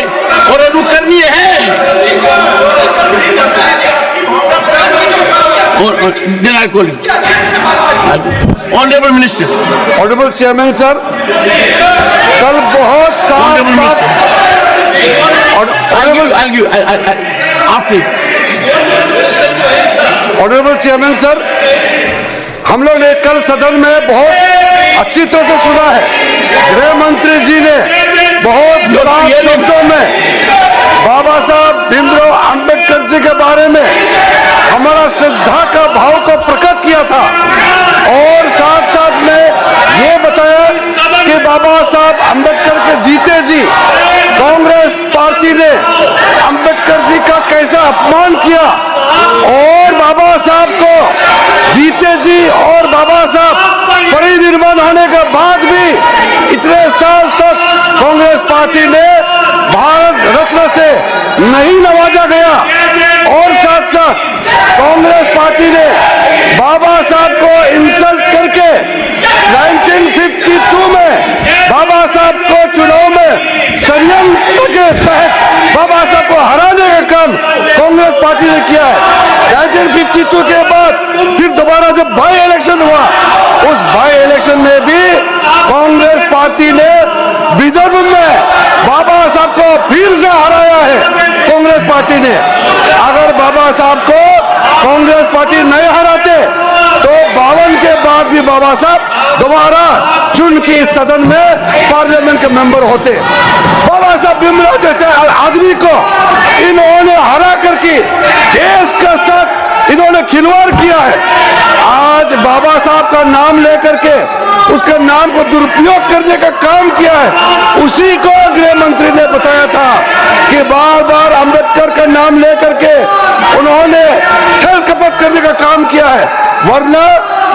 Speaker 1: और अनुकरणीय है। Honourable minister.
Speaker 4: Honourable chairman sir, कल बहुत ऑनरेबल चेयरमैन सर, हम लोग ने कल सदन में बहुत अच्छी तरह से सुना है। गृह मंत्री जी ने बहुत साफ शब्दों में बाबा साहब भीमराव अंबेडकर जी के बारे में हमारा श्रद्धा का भाव को प्रकट किया था और साथ साथ में ये बताया कि बाबा साहब अंबेडकर के जीते जी कांग्रेस पार्टी ने अंबेडकर जी का कैसा अपमान किया और बाबा साहब को जीते जी और बाबा साहब परिनिर्वाण होने के बाद भी इतने साल तक कांग्रेस पार्टी ने भारत रत्न से नहीं नवाजा गया और साथ साथ कांग्रेस पार्टी ने बाबा साहब को इंसल्ट करके 1952 में बाबा साहब को चुनाव में षड्यंत्र के तहत बाबा साहब को हराने का काम कांग्रेस पार्टी ने किया है। 1952 के बाद फिर दोबारा जब बाई इलेक्शन हुआ, उस बाई इलेक्शन में भी कांग्रेस पार्टी ने विदर्भ में बाबा साहब को फिर से हराया है। कांग्रेस पार्टी ने अगर बाबा साहब को कांग्रेस पार्टी नहीं हराते तो 52 के बाद भी बाबा साहब दोबारा चुन के सदन में पार्लियामेंट के मेंबर होते। बाबा साहब भीमराव जैसे आदमी को इन्होंने हरा करके देश के साथ इन्होंने खिलवाड़ किया है। आज बाबा साहब का नाम लेकर के उसके नाम को दुरुपयोग करने का काम किया है। उसी को गृह मंत्री ने बताया था कि बार बार अंबेडकर का नाम लेकर के उन्होंने छल कपट करने का काम किया है। वरना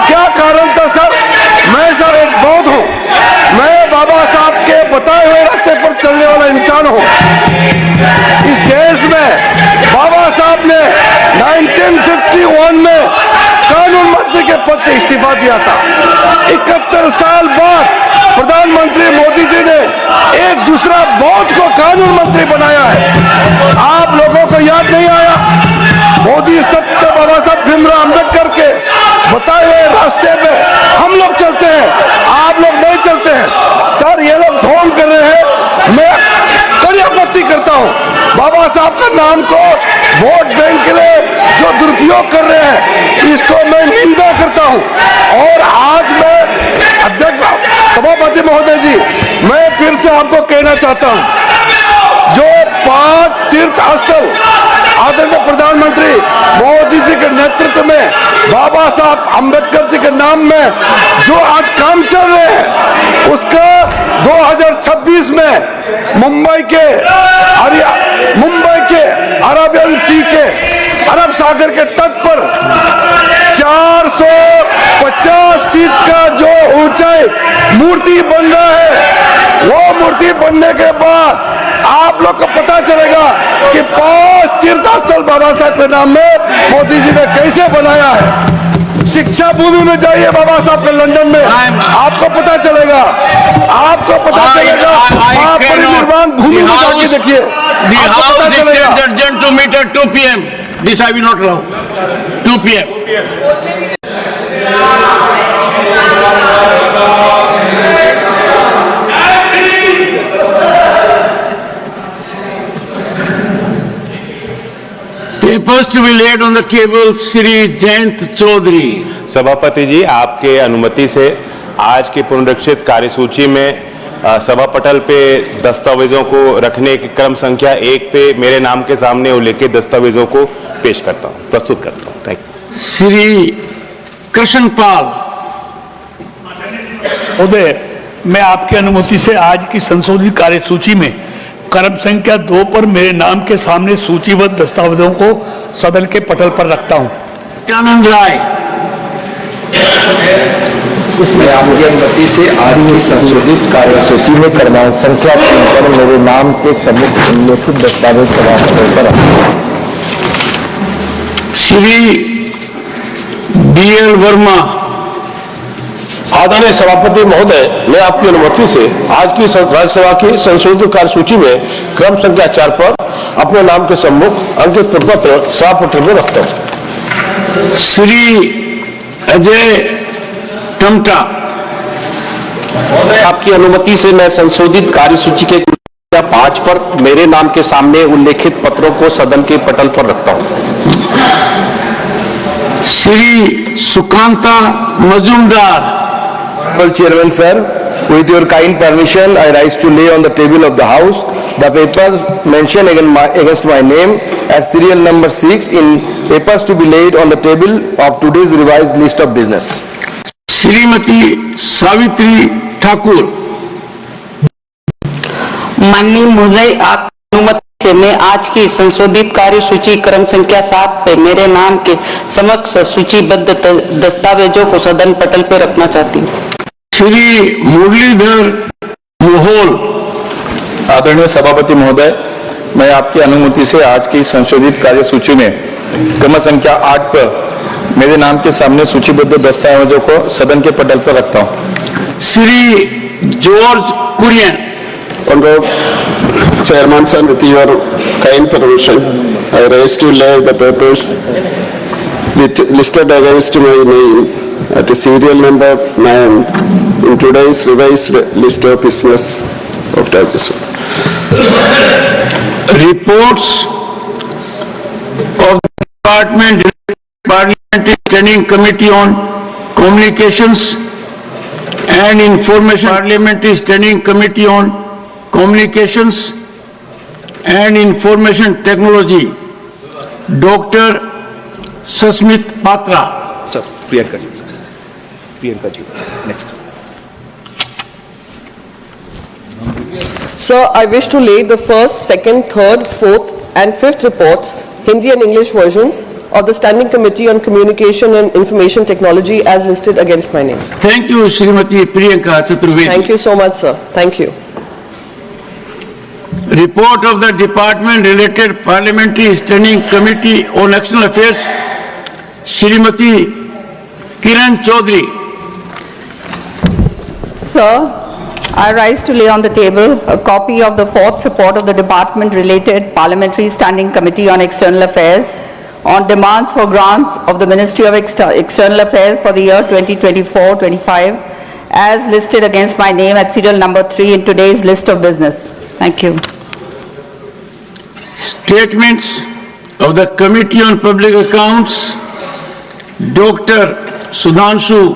Speaker 4: क्या कारण था सर? मैं सर एक बौद्ध हूँ, मैं बाबा साहब के बताए हुए रास्ते पर चलने वाला इंसान हूँ। इस देश में बाबा साहब ने 1951 में कानून मंत्री के पद से इस्तीफा दिया था। 71 साल बाद प्रधानमंत्री मोदी जी ने एक दूसरा बौद्ध को कानून मंत्री बनाया है। आप लोगों को याद नहीं आया? मोदी सत्य बाबा साहब भीमराव अंबेडकर के बताए हुए रास्ते पे हम लोग चलते हैं, आप लोग नहीं चलते हैं। सर ये लोग ढोंग कर रहे हैं, मैं कड़ी आपत्ति करता हूँ। बाबा साहब का नाम को वोट बैंक के लिए जो दुरुपयोग कर रहे हैं, इसको मैं निंदा करता हूँ। और आज मैं अध्यक्ष सभापति महोदय जी, मैं फिर से आपको कहना चाहता हूँ, जो 5 तीर्थ स्थल आदरणीय प्रधानमंत्री मोदी जी के नेतृत्व में बाबा साहब अंबेडकर जी के नाम में जो आज काम चल रहे हैं, उसका 2026 में मुंबई के अरेबियन सी के अरब सागर के तट पर 450 फीट का जो ऊंचाई मूर्ति बन रहा है, वो मूर्ति बनने के बाद आप लोग को पता चलेगा कि 5 तीर्थ स्थल बाबा साहब के नाम में मोदी जी ने कैसे बनाया है। शिक्षा भूमि में जाइए बाबा साहब के लंदन में, आपको पता चलेगा, आपको पता चलेगा। आप परिनिर्वाण भूमि में जाके देखिए, आपको पता चलेगा।
Speaker 1: to meet at 2 p.m. This I will not allow. 2 p.m. Papers to be laid on the table, Shri Jayant Chaudhary.
Speaker 15: सभापति जी, आपके अनुमति से आज की पुनरीक्षित कार्यसूची में सभा पटल पे दस्तावेजों को रखने की क्रम संख्या 1 पे मेरे नाम के सामने उल्लेखित दस्तावेजों को पेश करता हूं, प्रस्तुत करता हूं। Thank you.
Speaker 1: श्री कृष्णपाल
Speaker 16: महोदय, मैं आपकी अनुमति से आज की संशोधित कार्यसूची में क्रम संख्या 2 पर मेरे नाम के सामने सूचीबद्ध दस्तावेजों को सदन के पटल पर रखता हूं।
Speaker 1: आनंद राय।
Speaker 3: इसमें आपकी अनुमति से आज की संशोधित कार्यसूची में क्रमांक संख्या 3 पर मेरे नाम के सम्मुख उल्लेखित दस्तावेज सभा पटल पर
Speaker 1: श्री DL वर्मा।
Speaker 2: आदरणीय सभापति महोदय, मैं आपकी अनुमति से आज की राज्यसभा की संशोधित कार्यसूची में क्रम संख्या 4 पर अपने नाम के सम्मुख अंकित प्रपत्र सभापटल पर रखता हूं।
Speaker 1: श्री अजय टमटा।
Speaker 3: आपकी अनुमति से मैं संशोधित कार्यसूची के 5 पर मेरे नाम के सामने उल्लेखित पत्रों को सदन के पटल पर रखता हूं।
Speaker 1: Shri Sukanta Majumdar.
Speaker 4: Chairman sir, with your kind permission, I rise to lay on the table of the House the papers mentioned against my name at serial number 6 in papers to be laid on the table of today's revised list of business.
Speaker 1: Shrimati Savitri Thakur.
Speaker 5: माननीय महोदय, आपकी अनुमति से मैं आज की संशोधित कार्यसूची क्रम संख्या 7 पे मेरे नाम के समक्ष सूचीबद्ध दस्तावेजों को सदन पटल पे रखना चाहती हूँ।
Speaker 1: श्री मुरलीधर मोहोल।
Speaker 6: आदरणीय सभापति महोदय, मैं आपकी अनुमति से आज की संशोधित कार्यसूची में क्रम संख्या 8 पर मेरे नाम के सामने सूचीबद्ध दस्तावेजों को सदन के पटल पर रखता हूं।
Speaker 1: Shri George Kurian.
Speaker 7: Honorable Chairman sir, with your kind permission, I rise to lay the papers listed against my name at serial number 9 in today's revised list of business of Rajasthan.
Speaker 1: Reports of the Parliamentary Standing Committee on Communications and Information. Parliamentary Standing Committee on Communications and Information Technology, Dr. Sasmit Patra.
Speaker 3: Sir, Priyanka ji, sir. Priyanka ji, next.
Speaker 8: Sir, I wish to lay the first, second, third, fourth and fifth reports, Hindi and English versions, of the Standing Committee on Communication and Information Technology as listed against my name.
Speaker 1: Thank you, Srimati Priyanka Chaturvedi.
Speaker 8: Thank you so much, sir. Thank you.
Speaker 1: Report of the Department related Parliamentary Standing Committee on External Affairs, Srimati Kiran Chaudhary.
Speaker 9: Sir, I rise to lay on the table a copy of the fourth report of the Department related Parliamentary Standing Committee on External Affairs on demands for grants of the Ministry of External Affairs for the year 2024-25 as listed against my name at serial number 3 in today's list of business. Thank you.
Speaker 1: Statements of the Committee on Public Accounts, Dr. Sudhanshu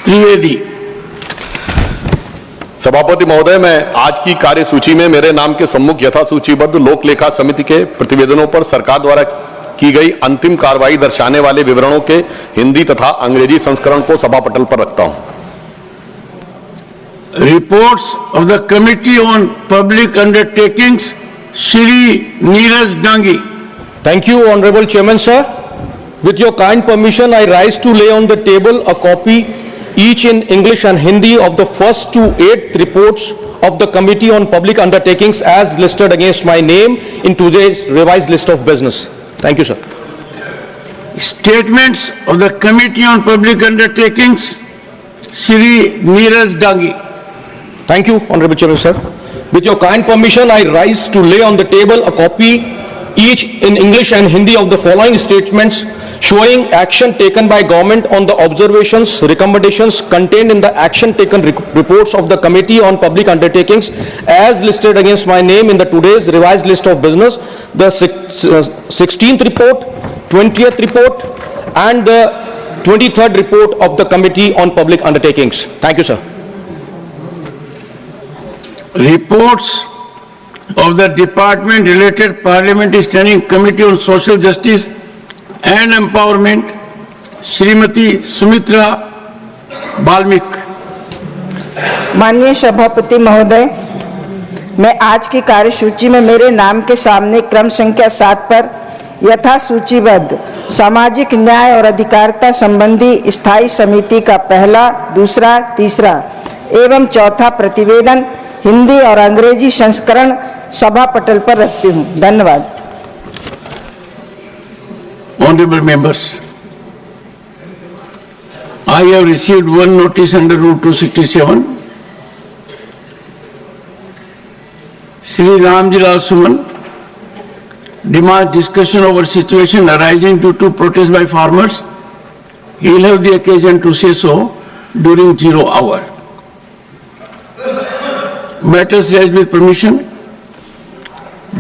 Speaker 1: Trivedi.
Speaker 10: सभापति महोदय, मैं आज की कार्यसूची में मेरे नाम के सम्मुख यथा सूचीबद्ध लोक लेखा समिति के प्रतिवेदनों पर सरकार द्वारा की गई अंतिम कार्रवाई दर्शाने वाले विवरणों के हिंदी तथा अंग्रेजी संस्करण को सभापटल पर रखता हूं।
Speaker 1: Reports of the Committee on Public Undertakings, Shri Neeraj Dangi.
Speaker 11: Thank you, Honorable Chairman, sir. With your kind permission, I rise to lay on the table a copy, each in English and Hindi, of the first to 8th reports of the Committee on Public Undertakings as listed against my name in today's revised list of business. Thank you, sir.
Speaker 1: Statements of the Committee on Public Undertakings, Shri Neeraj Dangi.
Speaker 11: Thank you, Honorable Chairman, sir. With your kind permission, I rise to lay on the table a copy, each in English and Hindi, of the following statements showing action taken by government on the observations, recommendations contained in the action taken reports of the Committee on Public Undertakings as listed against my name in the today's revised list of business, the 16th report, 20th report and the 23rd report of the Committee on Public Undertakings. Thank you, sir.
Speaker 1: Reports of the Department related Parliamentary Standing Committee on Social Justice and Empowerment, Srimati Sumitra Balmik.
Speaker 12: माननीय सभापति महोदय, मैं आज की कार्यसूची में मेरे नाम के सामने क्रम संख्या 7 पर यथा सूचीबद्ध सामाजिक न्याय और अधिकारिता संबंधी स्थायी समिति का पहला, दूसरा, तीसरा एवं चौथा प्रतिवेदन हिंदी और अंग्रेजी संस्करण सभा पटल पर रखती हूँ। धन्यवाद।
Speaker 1: Honorable members, I have received one notice under Rule 267. Sri Ramjilal Suman demands discussion over situation arising due to protest by farmers. He will have the occasion to say so during 0 hour. Matters raised with permission.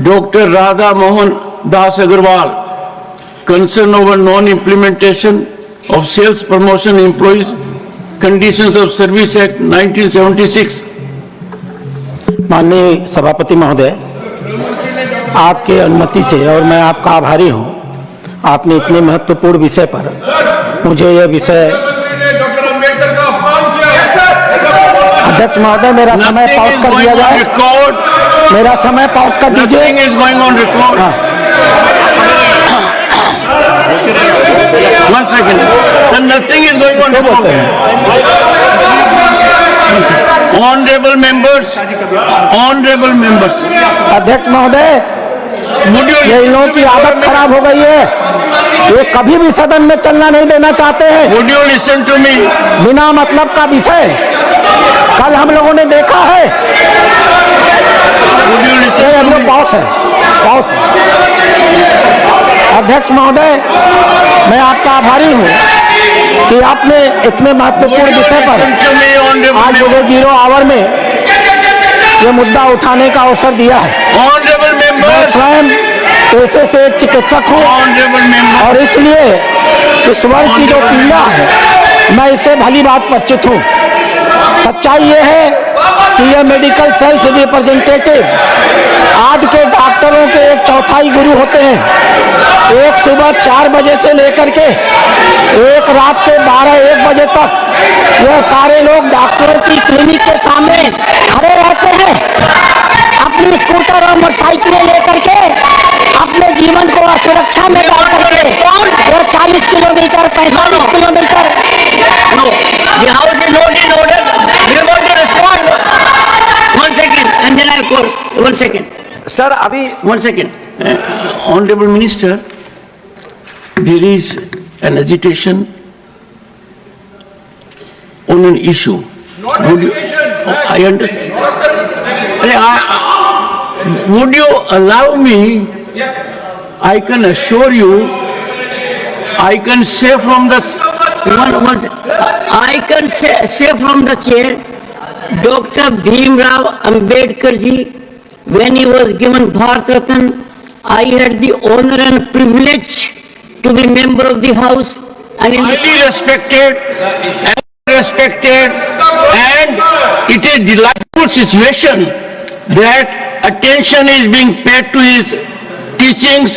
Speaker 1: Dr. Radha Mohan Das Agarwal, concern over non-implementation of Sales Promotion Employees Conditions of Service Act 1976.
Speaker 13: माननीय सभापति महोदय, आपके अनुमति से और मैं आपका आभारी हूं, आपने इतने महत्वपूर्ण विषय पर मुझे यह विषय। अध्यक्ष महोदय, मेरा समय पॉज कर दिया जाए। मेरा समय पॉज कर दीजिए।
Speaker 1: One second. Sir, nothing is going on record. Honorable members.
Speaker 13: अध्यक्ष महोदय, ये इन लोगों की आदत खराब हो गई है, ये कभी भी सदन में चलना नहीं देना चाहते हैं।
Speaker 1: Would you listen to me?
Speaker 13: बिना मतलब का विषय कल हम लोगों ने देखा है।
Speaker 1: Would you listen to me?
Speaker 13: Pause है। अध्यक्ष महोदय, मैं आपका आभारी हूँ कि आपने इतने महत्वपूर्ण विषय पर आज मुझे 0 आवर में ये मुद्दा उठाने का अवसर दिया है। मैं स्वयं पेशे से एक चिकित्सक हूँ और इसलिए इस वर्ग की जो पीड़ा है, मैं इससे भली बात परिचित हूँ। सच्चाई ये है कि ये मेडिकल सेल्स रिप्रेजेंटेटिव आज के डॉक्टरों के 1/4 गुरु होते हैं। एक सुबह 4 बजे से लेकर के एक रात के 12-1 बजे तक यह सारे लोग डॉक्टरों की क्लिनिक के सामने खड़े रहते हैं, अपनी स्कूटर और मोटरसाइकिलें लेकर के अपने जीवन को असुरक्षा में डाल करके वो 40 kilometre 45 kilometre.
Speaker 14: The house is not in order. We are going to respond. 1 second, and then I'll call. 1 second.
Speaker 1: Sir, abhi 1 second. Honorable Minister, there is an agitation on an issue. Would you, I understand. Would you allow me? I can assure you, I can say from the
Speaker 14: I can say from the chair, Dr. Bhim Rao Ambedkar ji, when he was given Bharat Ratna, I had the honor and privilege to be member of the House and
Speaker 1: highly respected, and it is a delightful situation that attention is being paid to his teachings,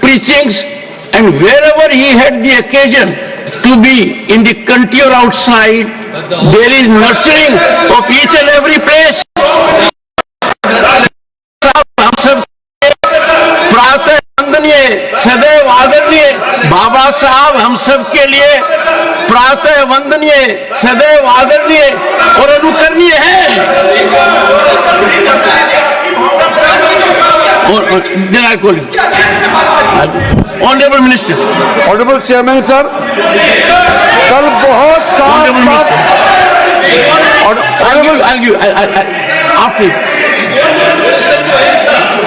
Speaker 1: preachings, and wherever he had the occasion to be in the country or outside, there is nurturing of each and every place. हम सब प्रातः वंदनीय, सदैव आदरणीय बाबा साहब हम सब के लिए प्रातः वंदनीय, सदैव आदरणीय और अनुकरणीय है। Then I call you. Honorable Minister.
Speaker 4: Honorable Chairman sir, कल बहुत साफ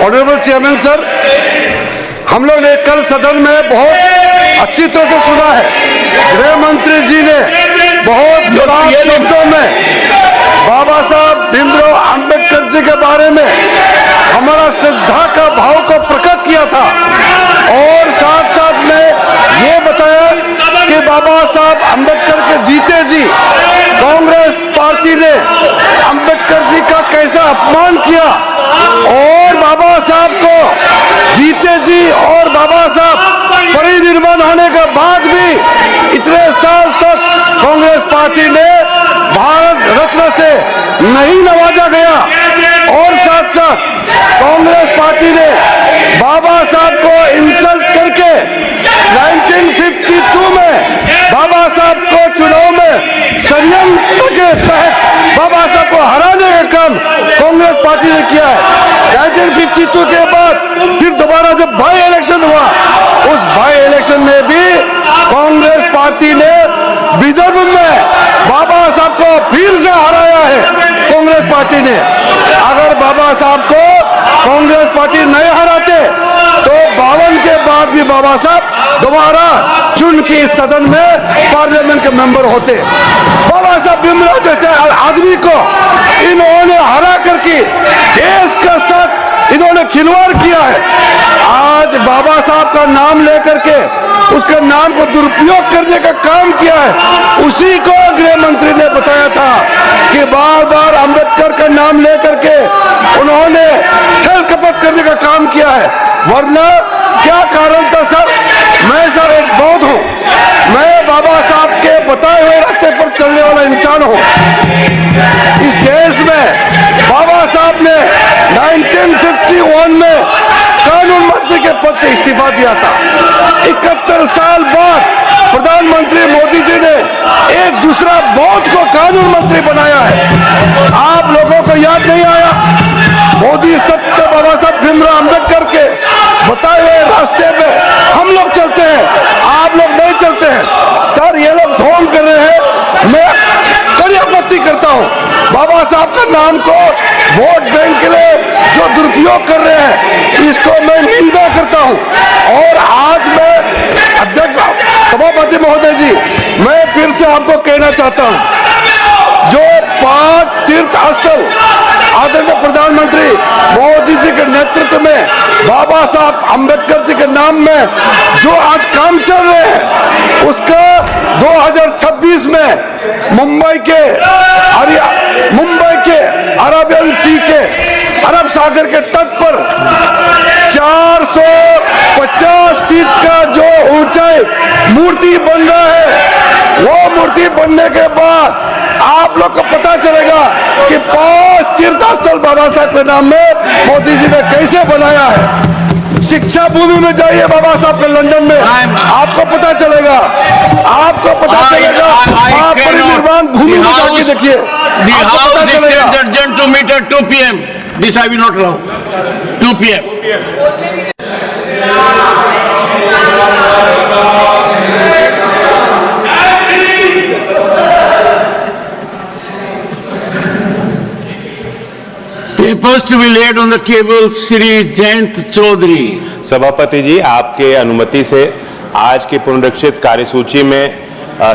Speaker 4: Honorable Chairman sir, हम लोग ने कल सदन में बहुत अच्छी तरह से सुना है। गृह मंत्री जी ने बहुत साफ शब्दों में बाबा साहब भीमराव अंबेडकर जी के बारे में हमारा श्रद्धा का भाव को प्रकट किया था और साथ साथ में ये बताया कि बाबा साहब अंबेडकर के जीते जी कांग्रेस पार्टी ने अंबेडकर जी का कैसा अपमान किया और बाबा साहब को जीते जी और बाबा साहब परिनिर्वाण होने के बाद भी इतने साल तक कांग्रेस पार्टी ने भारत रत्न से नहीं नवाजा गया और साथ साथ कांग्रेस पार्टी ने बाबा साहब को इंसल्ट करके 1952 में बाबा साहब को चुनाव में षड्यंत्र के तहत बाबा साहब को हराने का काम कांग्रेस पार्टी ने किया है। 1952 के बाद फिर दोबारा जब बाई इलेक्शन हुआ, उस बाई इलेक्शन में भी कांग्रेस पार्टी ने विदर्भ में बाबा साहब को फिर से हराया है। कांग्रेस पार्टी ने अगर बाबा साहब को कांग्रेस पार्टी नहीं हराते तो 52 के बाद भी बाबा साहब दोबारा चुन के इस सदन में पार्लियामेंट के मेंबर होते। बाबा साहब भीमराव जैसे आदमी को इन्होंने हरा करके देश के साथ इन्होंने खिलवाड़ किया है। आज बाबा साहब का नाम लेकर के उसके नाम को दुरुपयोग करने का काम किया है। उसी को गृह मंत्री ने बताया था कि बार बार अंबेडकर का नाम लेकर के उन्होंने छल कपट करने का काम किया है। वरना क्या कारण था सर? मैं सर एक बौद्ध हूँ, मैं बाबा साहब के बताए हुए रास्ते पर चलने वाला इंसान हूँ। इस देश में बाबा साहब ने 1951 में कानून मंत्री के पद से इस्तीफा दिया था। 71 साल बाद प्रधानमंत्री मोदी जी ने एक दूसरा बौद्ध को कानून मंत्री बनाया है। आप लोगों को याद नहीं आया? मोदी सत्य बाबा साहब भीमराव अंबेडकर के बताए हुए रास्ते पे हम लोग चलते हैं, आप लोग नहीं चलते हैं। सर ये लोग ढोंग कर रहे हैं, मैं कड़ी आपत्ति करता हूँ। बाबा साहब का नाम को वोट बैंक के लिए जो दुरुपयोग कर रहे हैं इसको मैं निंदा करता हूँ। और आज मैं अध्यक्ष सभापति महोदय जी, मैं फिर से आपको कहना चाहता हूँ, जो 5 तीर्थ स्थल आदरणीय प्रधानमंत्री मोदी जी के नेतृत्व में बाबा साहब अंबेडकर जी के नाम में जो आज काम चल रहे हैं उसका 2026 में मुंबई के अरेबियन सी के अरब सागर के तट पर 450 फीट का जो ऊंचाई मूर्ति बन रहा है, वो मूर्ति बनने के बाद आप लोग को पता चलेगा कि 5 तीर्थ स्थल बाबा साहब के नाम में मोदी जी ने कैसे बनाया है। शिक्षा भूमि में जाइए बाबा साहब के लंदन में, आपको पता चलेगा, आपको पता चलेगा। आप परिनिर्वाण भूमि में जाके देखिए, आपको पता चलेगा।
Speaker 1: Urgent to meet at 2 p.m. This I will not allow. 2 p.m. Papers to be laid on the table, Shri Jayant Chaudhary.
Speaker 15: सभापति जी, आपके अनुमति से आज की पुनरीक्षित कार्यसूची में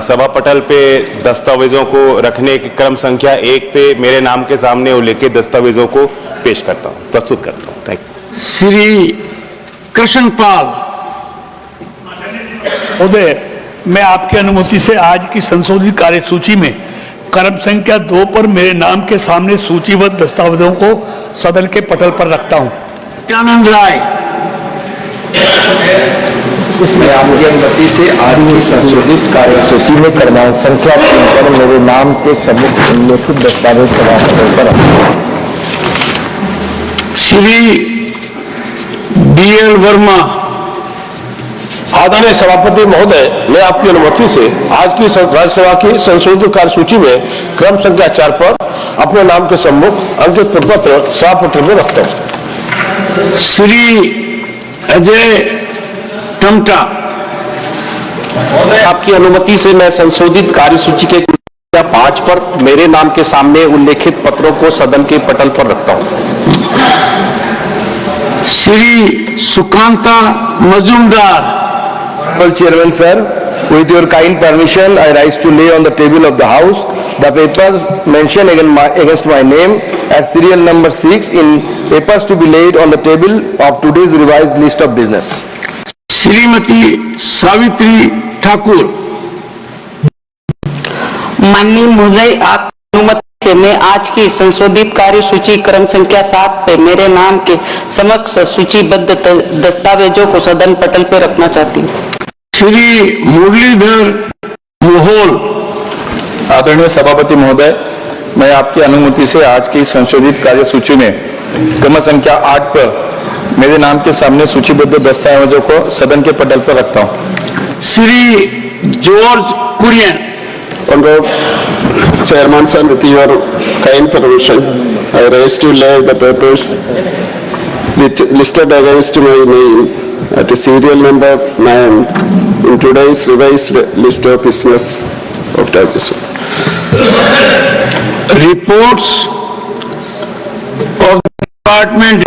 Speaker 15: सभा पटल पे दस्तावेजों को रखने की क्रम संख्या 1 पे मेरे नाम के सामने उल्लेखित दस्तावेजों को पेश करता हूँ, प्रस्तुत करता हूँ। Thank you.
Speaker 1: श्री कृष्णपाल
Speaker 16: महोदय, मैं आपकी अनुमति से आज की संशोधित कार्यसूची में क्रम संख्या 2 पर मेरे नाम के सामने सूचीबद्ध दस्तावेजों को सदन के पटल पर रखता हूँ।
Speaker 1: नित्यानंद राय।
Speaker 3: इसमें आपकी अनुमति से आज की संशोधित कार्यसूची में क्रमांक संख्या 3 पर मेरे नाम के सम्मुख उल्लेखित दस्तावेज सभा पटल पर रखता हूँ।
Speaker 1: श्री DL वर्मा।
Speaker 2: आदरणीय सभापति महोदय, मैं आपकी अनुमति से आज की राज्यसभा की संशोधित कार्यसूची में क्रम संख्या 4 पर अपने नाम के सम्मुख अंकित प्रपत्र सभा पटल पर रखता हूँ।
Speaker 1: श्री अजय टमटा।
Speaker 3: आपकी अनुमति से मैं संशोधित कार्यसूची के 5 पर मेरे नाम के सामने उल्लेखित पत्रों को सदन के पटल पर रखता हूँ।
Speaker 1: Shri Sukanta Majumdar.
Speaker 4: Chairman sir, with your kind permission, I rise to lay on the table of the House the papers mentioned against my name at serial number 6 in papers to be laid on the table of today's revised list of business.
Speaker 1: Shrimati Savitri Thakur.
Speaker 5: माननीय महोदय, आपकी अनुमति से मैं आज की संशोधित कार्यसूची क्रम संख्या 7 पे मेरे नाम के समक्ष सूचीबद्ध दस्तावेजों को सदन पटल पे रखना चाहती हूँ।
Speaker 1: श्री मुरलीधर मोहोल।
Speaker 6: आदरणीय सभापति महोदय, मैं आपकी अनुमति से आज की संशोधित कार्यसूची में क्रम संख्या 8 पर मेरे नाम के सामने सूचीबद्ध दस्तावेजों को सदन के पटल पर रखता हूँ।
Speaker 1: Shri George Kurian.
Speaker 7: Honorable Chairman sir, with your kind permission, I rise to lay the papers listed against my name at serial number 9 in today's revised list of business of Rajya
Speaker 1: Reports of the department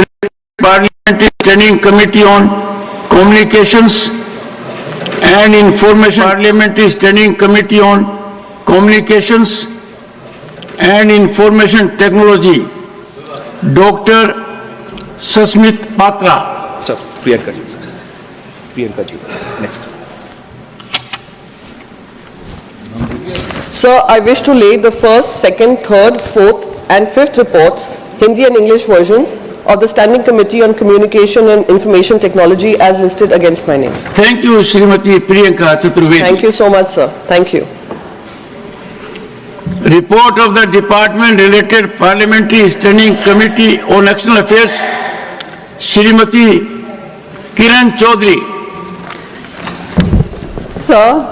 Speaker 1: Parliamentary Standing Committee on Communications and Information, Parliamentary Standing Committee on Communications and Information Technology, Dr. Sasmit Patra.
Speaker 11: Sir, Priyanka ji, sir. Priyanka ji, next.
Speaker 8: Sir, I wish to lay the first, second, third, fourth and fifth reports, Hindi and English versions, of the Standing Committee on Communication and Information Technology as listed against my name.
Speaker 1: Thank you, Srimati Priyanka Chaturvedi.
Speaker 8: Thank you so much, sir. Thank you.
Speaker 1: Report of the Department Related Parliamentary Standing Committee on External Affairs, Srimati Kiran Chaudhary.
Speaker 9: Sir,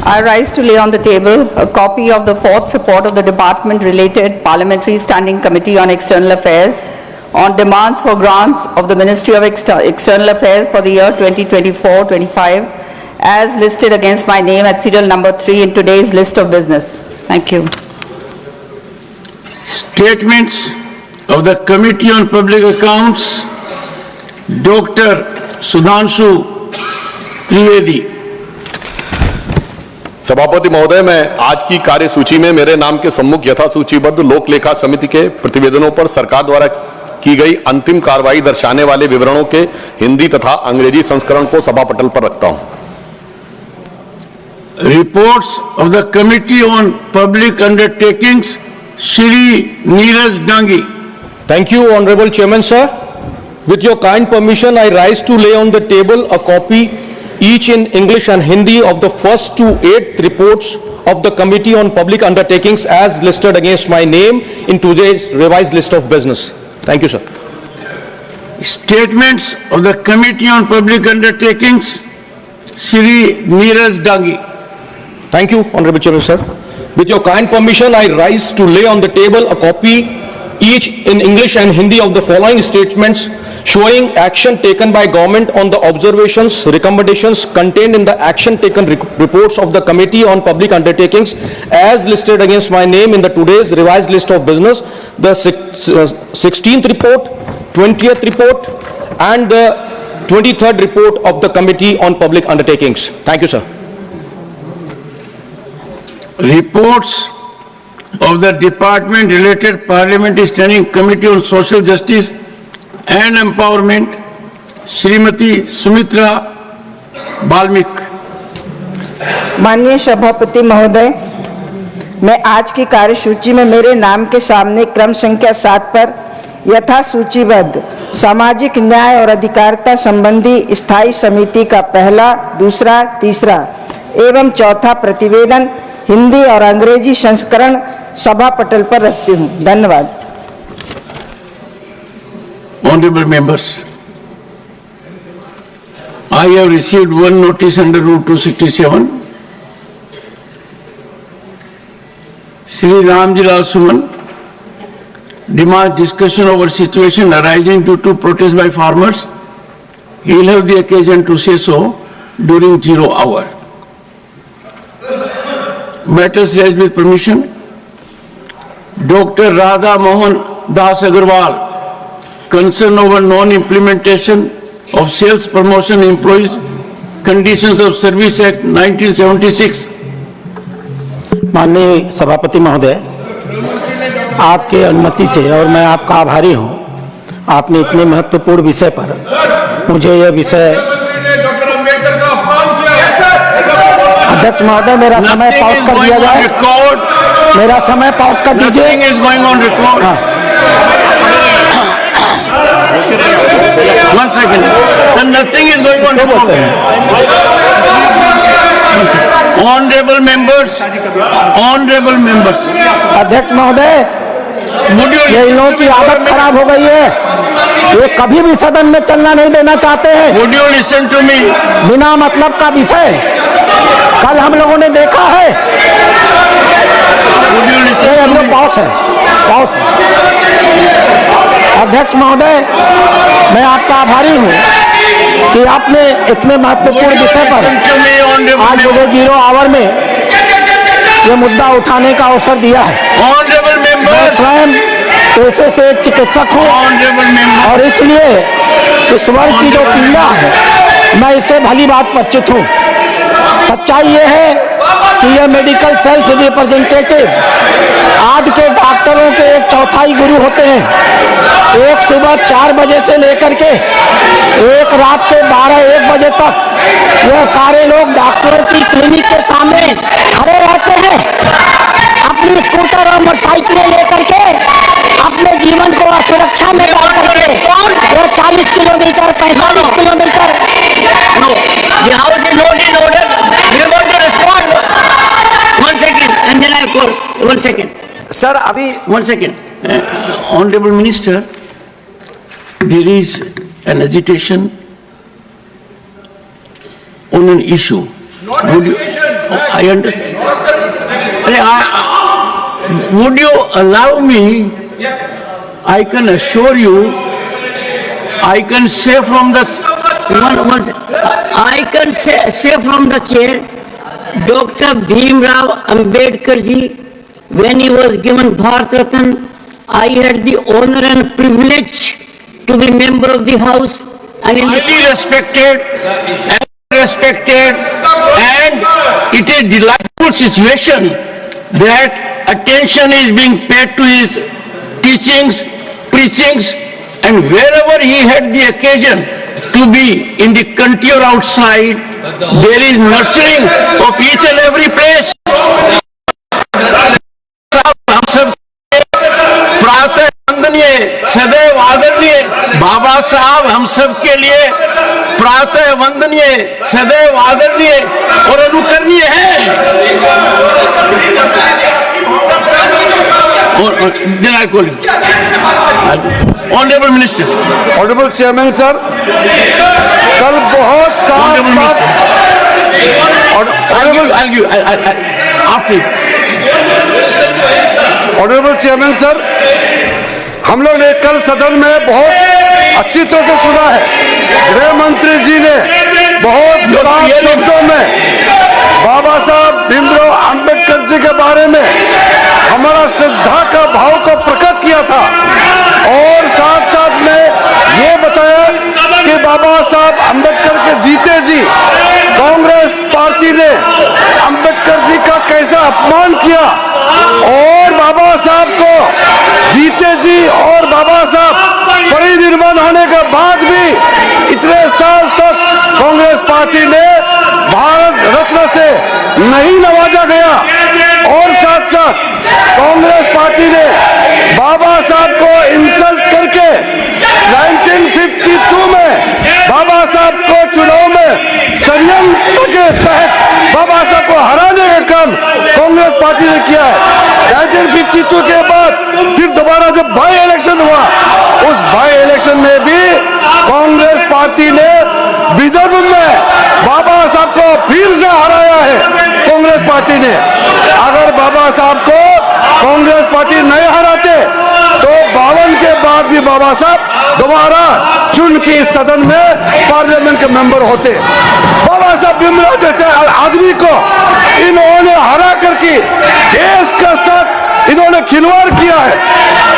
Speaker 9: I rise to lay on the table a copy of the fourth report of the Department-related Parliamentary Standing Committee on External Affairs on demands for grants of the Ministry of External Affairs for the year 2024-25 as listed against my name at serial number 3 in today's list of business. Thank you.
Speaker 1: Statements of the Committee on Public Accounts, Dr. Sudhanshu Trivedi.
Speaker 10: सभापति महोदय, मैं आज की कार्यसूची में मेरे नाम के सम्मुख यथा सूचीबद्ध लोक लेखा समिति के प्रतिवेदनों पर सरकार द्वारा की गई अंतिम कार्रवाई दर्शाने वाले विवरणों के हिंदी तथा अंग्रेजी संस्करण को सभा पटल पर रखता हूं।
Speaker 1: Reports of the Committee on Public Undertakings, Shri Neeraj Gangi.
Speaker 11: Thank you, Honorable Chairman, sir. With your kind permission, I rise to lay on the table a copy, each in English and Hindi, of the first to 8th reports of the Committee on Public Undertakings as listed against my name in today's revised list of business. Thank you, sir.
Speaker 1: Statements of the Committee on Public Undertakings, Shri Neeraj Gangi.
Speaker 11: Thank you, Honorable Chairman, sir. With your kind permission, I rise to lay on the table a copy, each in English and Hindi, of the following statements showing action taken by government on the observations, recommendations contained in the action taken reports of the Committee on Public Undertakings as listed against my name in the today's revised list of business, the 16th report, 20th report and the 23rd report of the Committee on Public Undertakings. Thank you, sir.
Speaker 1: Reports of the Department Related Parliamentary Standing Committee on Social Justice and Empowerment, Srimati Sumitra Balmik.
Speaker 12: माननीय सभापति महोदय, मैं आज की कार्यसूची में मेरे नाम के सामने क्रम संख्या 7 पर यथा सूचीबद्ध सामाजिक न्याय और अधिकारिता संबंधी स्थायी समिति का पहला, दूसरा, तीसरा एवं चौथा प्रतिवेदन हिंदी और अंग्रेजी संस्करण सभा पटल पर रखती हूँ। धन्यवाद।
Speaker 1: Honorable members, I have received one notice under Rule 267. Shri Ramji Lal Suman demands discussion over situation arising due to protest by farmers. He will have the occasion to say so during 0 hour. Matters raised with permission. Dr. Radha Mohan Das Agarwal, concern over non-implementation of Sales Promotion Employees Conditions of Service Act 1976.
Speaker 13: माननीय सभापति महोदय, आपके अनुमति से और मैं आपका आभारी हूं, आपने इतने महत्वपूर्ण विषय पर मुझे यह विषय। अध्यक्ष महोदय, मेरा समय पॉज कर दिया जाए। मेरा समय पॉज कर दीजिए।
Speaker 1: One second. So nothing is going on record. Honorable members.
Speaker 13: अध्यक्ष महोदय, ये इन लोगों की आदत खराब हो गई है। ये कभी भी सदन में चलना नहीं देना चाहते हैं।
Speaker 1: Would you listen to me?
Speaker 13: बिना मतलब का विषय कल हम लोगों ने देखा है। हम लोग पॉज है। अध्यक्ष महोदय, मैं आपका आभारी हूँ कि आपने इतने महत्वपूर्ण विषय पर आज मुझे 0 आवर में ये मुद्दा उठाने का अवसर दिया है। मैं स्वयं पेशे से एक चिकित्सक हूँ और इसलिए इस वर्ग की जो पीड़ा है मैं इससे भली बात परिचित हूँ। सच्चाई ये है कि ये मेडिकल सेल्स रिप्रेजेंटेटिव आज के डॉक्टरों के 1/4 गुरु होते हैं। एक सुबह 4 बजे से लेकर के एक रात के 12-1 बजे तक ये सारे लोग डॉक्टरों की क्लिनिक के सामने खड़े रहते हैं, अपनी स्कूटर और मोटरसाइकिलें लेकर के अपने जीवन को असुरक्षा में डाल करके वो 40 kilometre 45 kilometre
Speaker 14: The house is not in order. We want to respond. 1 second, and then I'll call. 1 second.
Speaker 1: Sir, Abhi, 1 second. Honorable Minister, there is an agitation on an issue. Would you, I understand. Would you allow me? I can assure you, I can say from the
Speaker 14: I can say from the chair, Dr. Bhim Rao Ambedkar ji, when he was given Bharat Ratna, I had the honor and privilege to be member of the House. And
Speaker 1: highly respected, and it is a delightful situation that attention is being paid to his teachings, preachings, and wherever he had the occasion to be in the country or outside, there is nurturing of each and every place. हम सब प्रातः वंदनीय सदैव आदरणीय बाबा साहब हम सब के लिए प्रातः वंदनीय सदैव आदरणीय और अनुकरणीय है। Honourable minister,
Speaker 4: honourable chairman sir, कल बहुत ऑनरेबल चेयरमैन सर, हम लोग ने कल सदन में बहुत अच्छी तरह से सुना है। गृह मंत्री जी ने बहुत विराट शब्दों में बाबा साहब भीमराव अंबेडकर जी के बारे में हमारा श्रद्धा का भाव को प्रकट किया था और साथ साथ में ये बताया कि बाबा साहब अंबेडकर के जीते जी कांग्रेस पार्टी ने अंबेडकर जी का कैसा अपमान किया और बाबा साहब को जीते जी और बाबा साहब परिनिर्वाण होने के बाद भी इतने साल तक कांग्रेस पार्टी ने भारत रत्न से नहीं नवाजा गया और साथ साथ कांग्रेस पार्टी ने बाबा साहब को इंसल्ट करके 1952 में बाबा साहब को चुनाव में षड्यंत्र के तहत बाबा साहब को हराने का काम कांग्रेस पार्टी ने किया है। 1952 के बाद फिर दोबारा जब बाई इलेक्शन हुआ, उस बाई इलेक्शन में भी कांग्रेस पार्टी ने विदर्भ में बाबा साहब को फिर से हराया है। कांग्रेस पार्टी ने अगर बाबा साहब को कांग्रेस पार्टी नहीं हराते तो 52 के बाद भी बाबा साहब दोबारा चुन के इस सदन में पार्लियामेंट के मेंबर होते। बाबा साहब भीमराव जैसे आदमी को इन्होंने हरा करके देश के साथ इन्होंने खिलवाड़ किया है।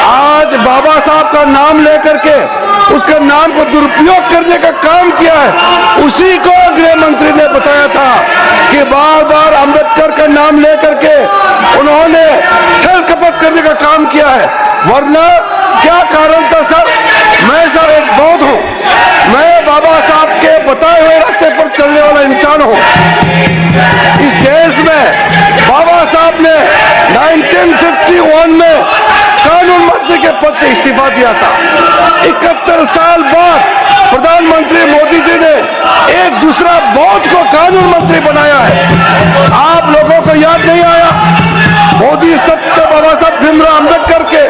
Speaker 4: आज बाबा साहब का नाम लेकर के उसके नाम को दुरुपयोग करने का काम किया है। उसी को गृह मंत्री ने बताया था कि बार बार अंबेडकर का नाम लेकर के उन्होंने छल कपट करने का काम किया है। वरना क्या कारण था सर? मैं सर एक बौद्ध हूँ, मैं बाबा साहब के बताए हुए रास्ते पर चलने वाला इंसान हूँ। इस देश में बाबा साहब ने 1951 में कानून मंत्री के पद से इस्तीफा दिया था। 71 साल बाद प्रधानमंत्री मोदी जी ने एक दूसरा बौद्ध को कानून मंत्री बनाया है। आप लोगों को याद नहीं आया? मोदी सत्य बाबा साहब भीमराव अंबेडकर के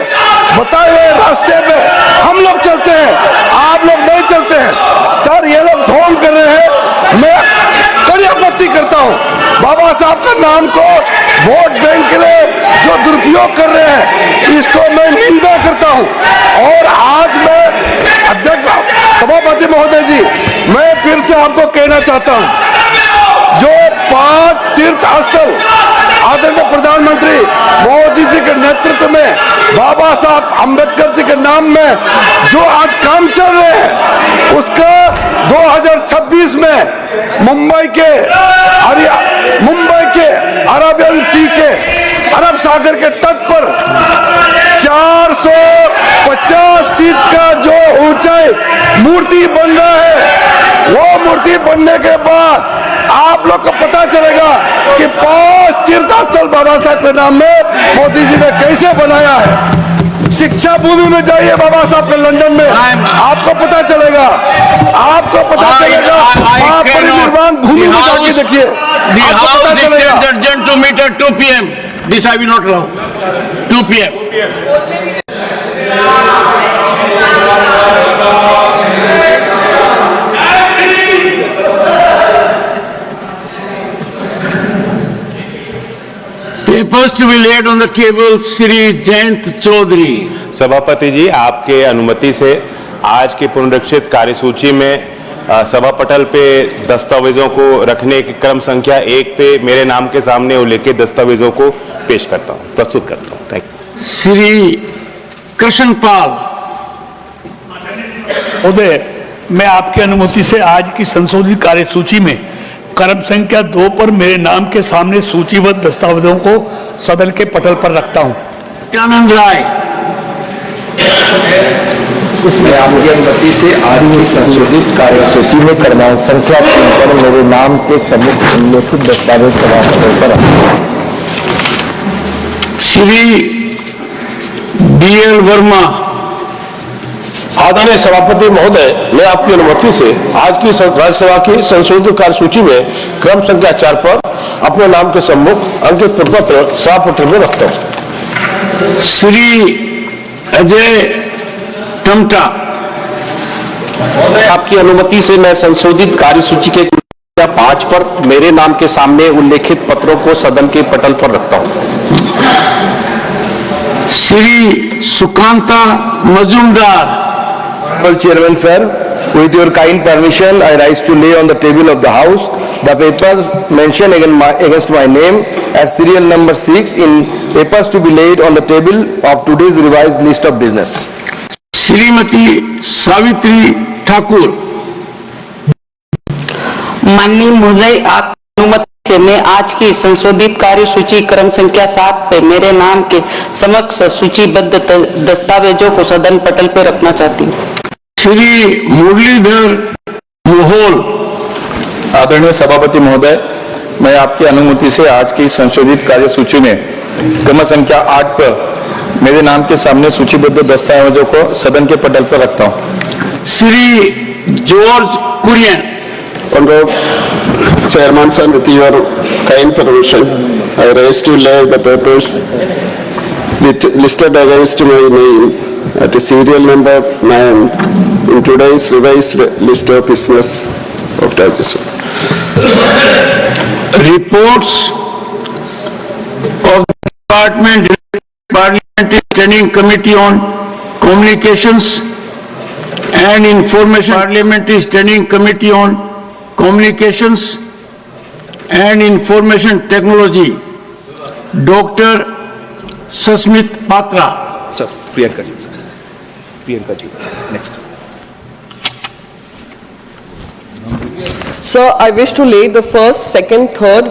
Speaker 4: बताए हुए रास्ते पे हम लोग चलते हैं, आप लोग नहीं चलते हैं। सर ये लोग ढोंग कर रहे हैं, मैं कड़ी आपत्ति करता हूँ। बाबा साहब का नाम को वोट बैंक के लिए जो दुरुपयोग कर रहे हैं, इसको मैं निंदा करता हूँ। और आज मैं अध्यक्ष सभापति महोदय जी, मैं फिर से आपको कहना चाहता हूँ, जो 5 तीर्थ स्थल आदरणीय प्रधानमंत्री मोदी जी के नेतृत्व में बाबा साहब अम्बेडकर जी के नाम में जो आज काम चल रहे हैं उसका 2026 में मुंबई के अरेबियन सी के अरब सागर के तट पर 450 फीट का जो ऊंचाई मूर्ति बन रहा है, वो मूर्ति बनने के बाद आप लोग को पता चलेगा कि 5 तीर्थस्थल बाबा साहब के नाम में मोदी जी ने कैसे बनाया है। शिक्षा भूमि में जाइए बाबा साहब के लंदन में, आपको पता चलेगा, आपको पता चलेगा। महापरिनिर्वाण भूमि में जाके देखिए, आपको पता चलेगा।
Speaker 1: Urgent to meet at 2 p.m. This I will not allow. 2 p.m. Papers to be laid on the table, Sri Jayant Chaudhary.
Speaker 15: सभापति जी, आपके अनुमति से आज की पुनरीक्षित कार्यसूची में सभा पटल पे दस्तावेजों को रखने की क्रम संख्या 1 पे मेरे नाम के सामने उल्लेखित दस्तावेजों को पेश करता हूं, प्रस्तुत करता हूं। Thank you.
Speaker 1: श्री कृष्णपाल
Speaker 16: महोदय, मैं आपकी अनुमति से आज की संशोधित कार्यसूची में क्रम संख्या 2 पर मेरे नाम के सामने सूचीबद्ध दस्तावेजों को सदन के पटल पर रखता हूं।
Speaker 1: नित्यानंद राय।
Speaker 3: इसमें आपकी अनुमति से आज की संशोधित कार्यसूची में क्रमांक संख्या 3 पर मेरे नाम के सम्मुख उल्लेखित दस्तावेज सभा पटल पर रखता हूं।
Speaker 1: श्री BL वर्मा।
Speaker 2: आदरणीय सभापति महोदय, मैं आपकी अनुमति से आज की राज्यसभा की संशोधित कार्यसूची में क्रम संख्या 4 पर अपने नाम के सम्मुख अंकित प्रपत्र सभा पटल में रखता हूं।
Speaker 1: श्री अजय टमटा।
Speaker 3: आपकी अनुमति से मैं संशोधित कार्यसूची के 5 पर मेरे नाम के सामने उल्लेखित पत्रों को सदन के पटल पर रखता हूं।
Speaker 1: Shri Sukanta Majumdar.
Speaker 4: Chairman sir, with your kind permission, I rise to lay on the table of the House the papers mentioned against my name at serial number 6 in papers to be laid on the table of today's revised list of business.
Speaker 1: Shrimati Savitri Thakur.
Speaker 5: माननीय महोदय, आपकी अनुमति से मैं आज की संशोधित कार्यसूची क्रम संख्या 7 पे मेरे नाम के समक्ष सूचीबद्ध दस्तावेजों को सदन पटल पे रखना चाहती हूँ।
Speaker 1: श्री मुरलीधर मोहोल।
Speaker 6: आदरणीय सभापति महोदय, मैं आपकी अनुमति से आज की संशोधित कार्यसूची में क्रम संख्या 8 पर मेरे नाम के सामने सूचीबद्ध दस्तावेजों को सदन के पटल पर रखता हूं।
Speaker 1: Shri George Kurian.
Speaker 7: Honorable Chairman sir, with your kind permission, I rise to lay the papers listed against my name at serial number 9 in today's revised list of business of Rajya Sabha.
Speaker 1: Reports of the Parliamentary Standing Committee on Communications and Information. Parliamentary Standing Committee on Communications and Information Technology. Dr. Sasmit Patra.
Speaker 11: Sir, Priyanka ji, sir. Priyanka ji, next.
Speaker 8: Sir, I wish to lay the first, second, third,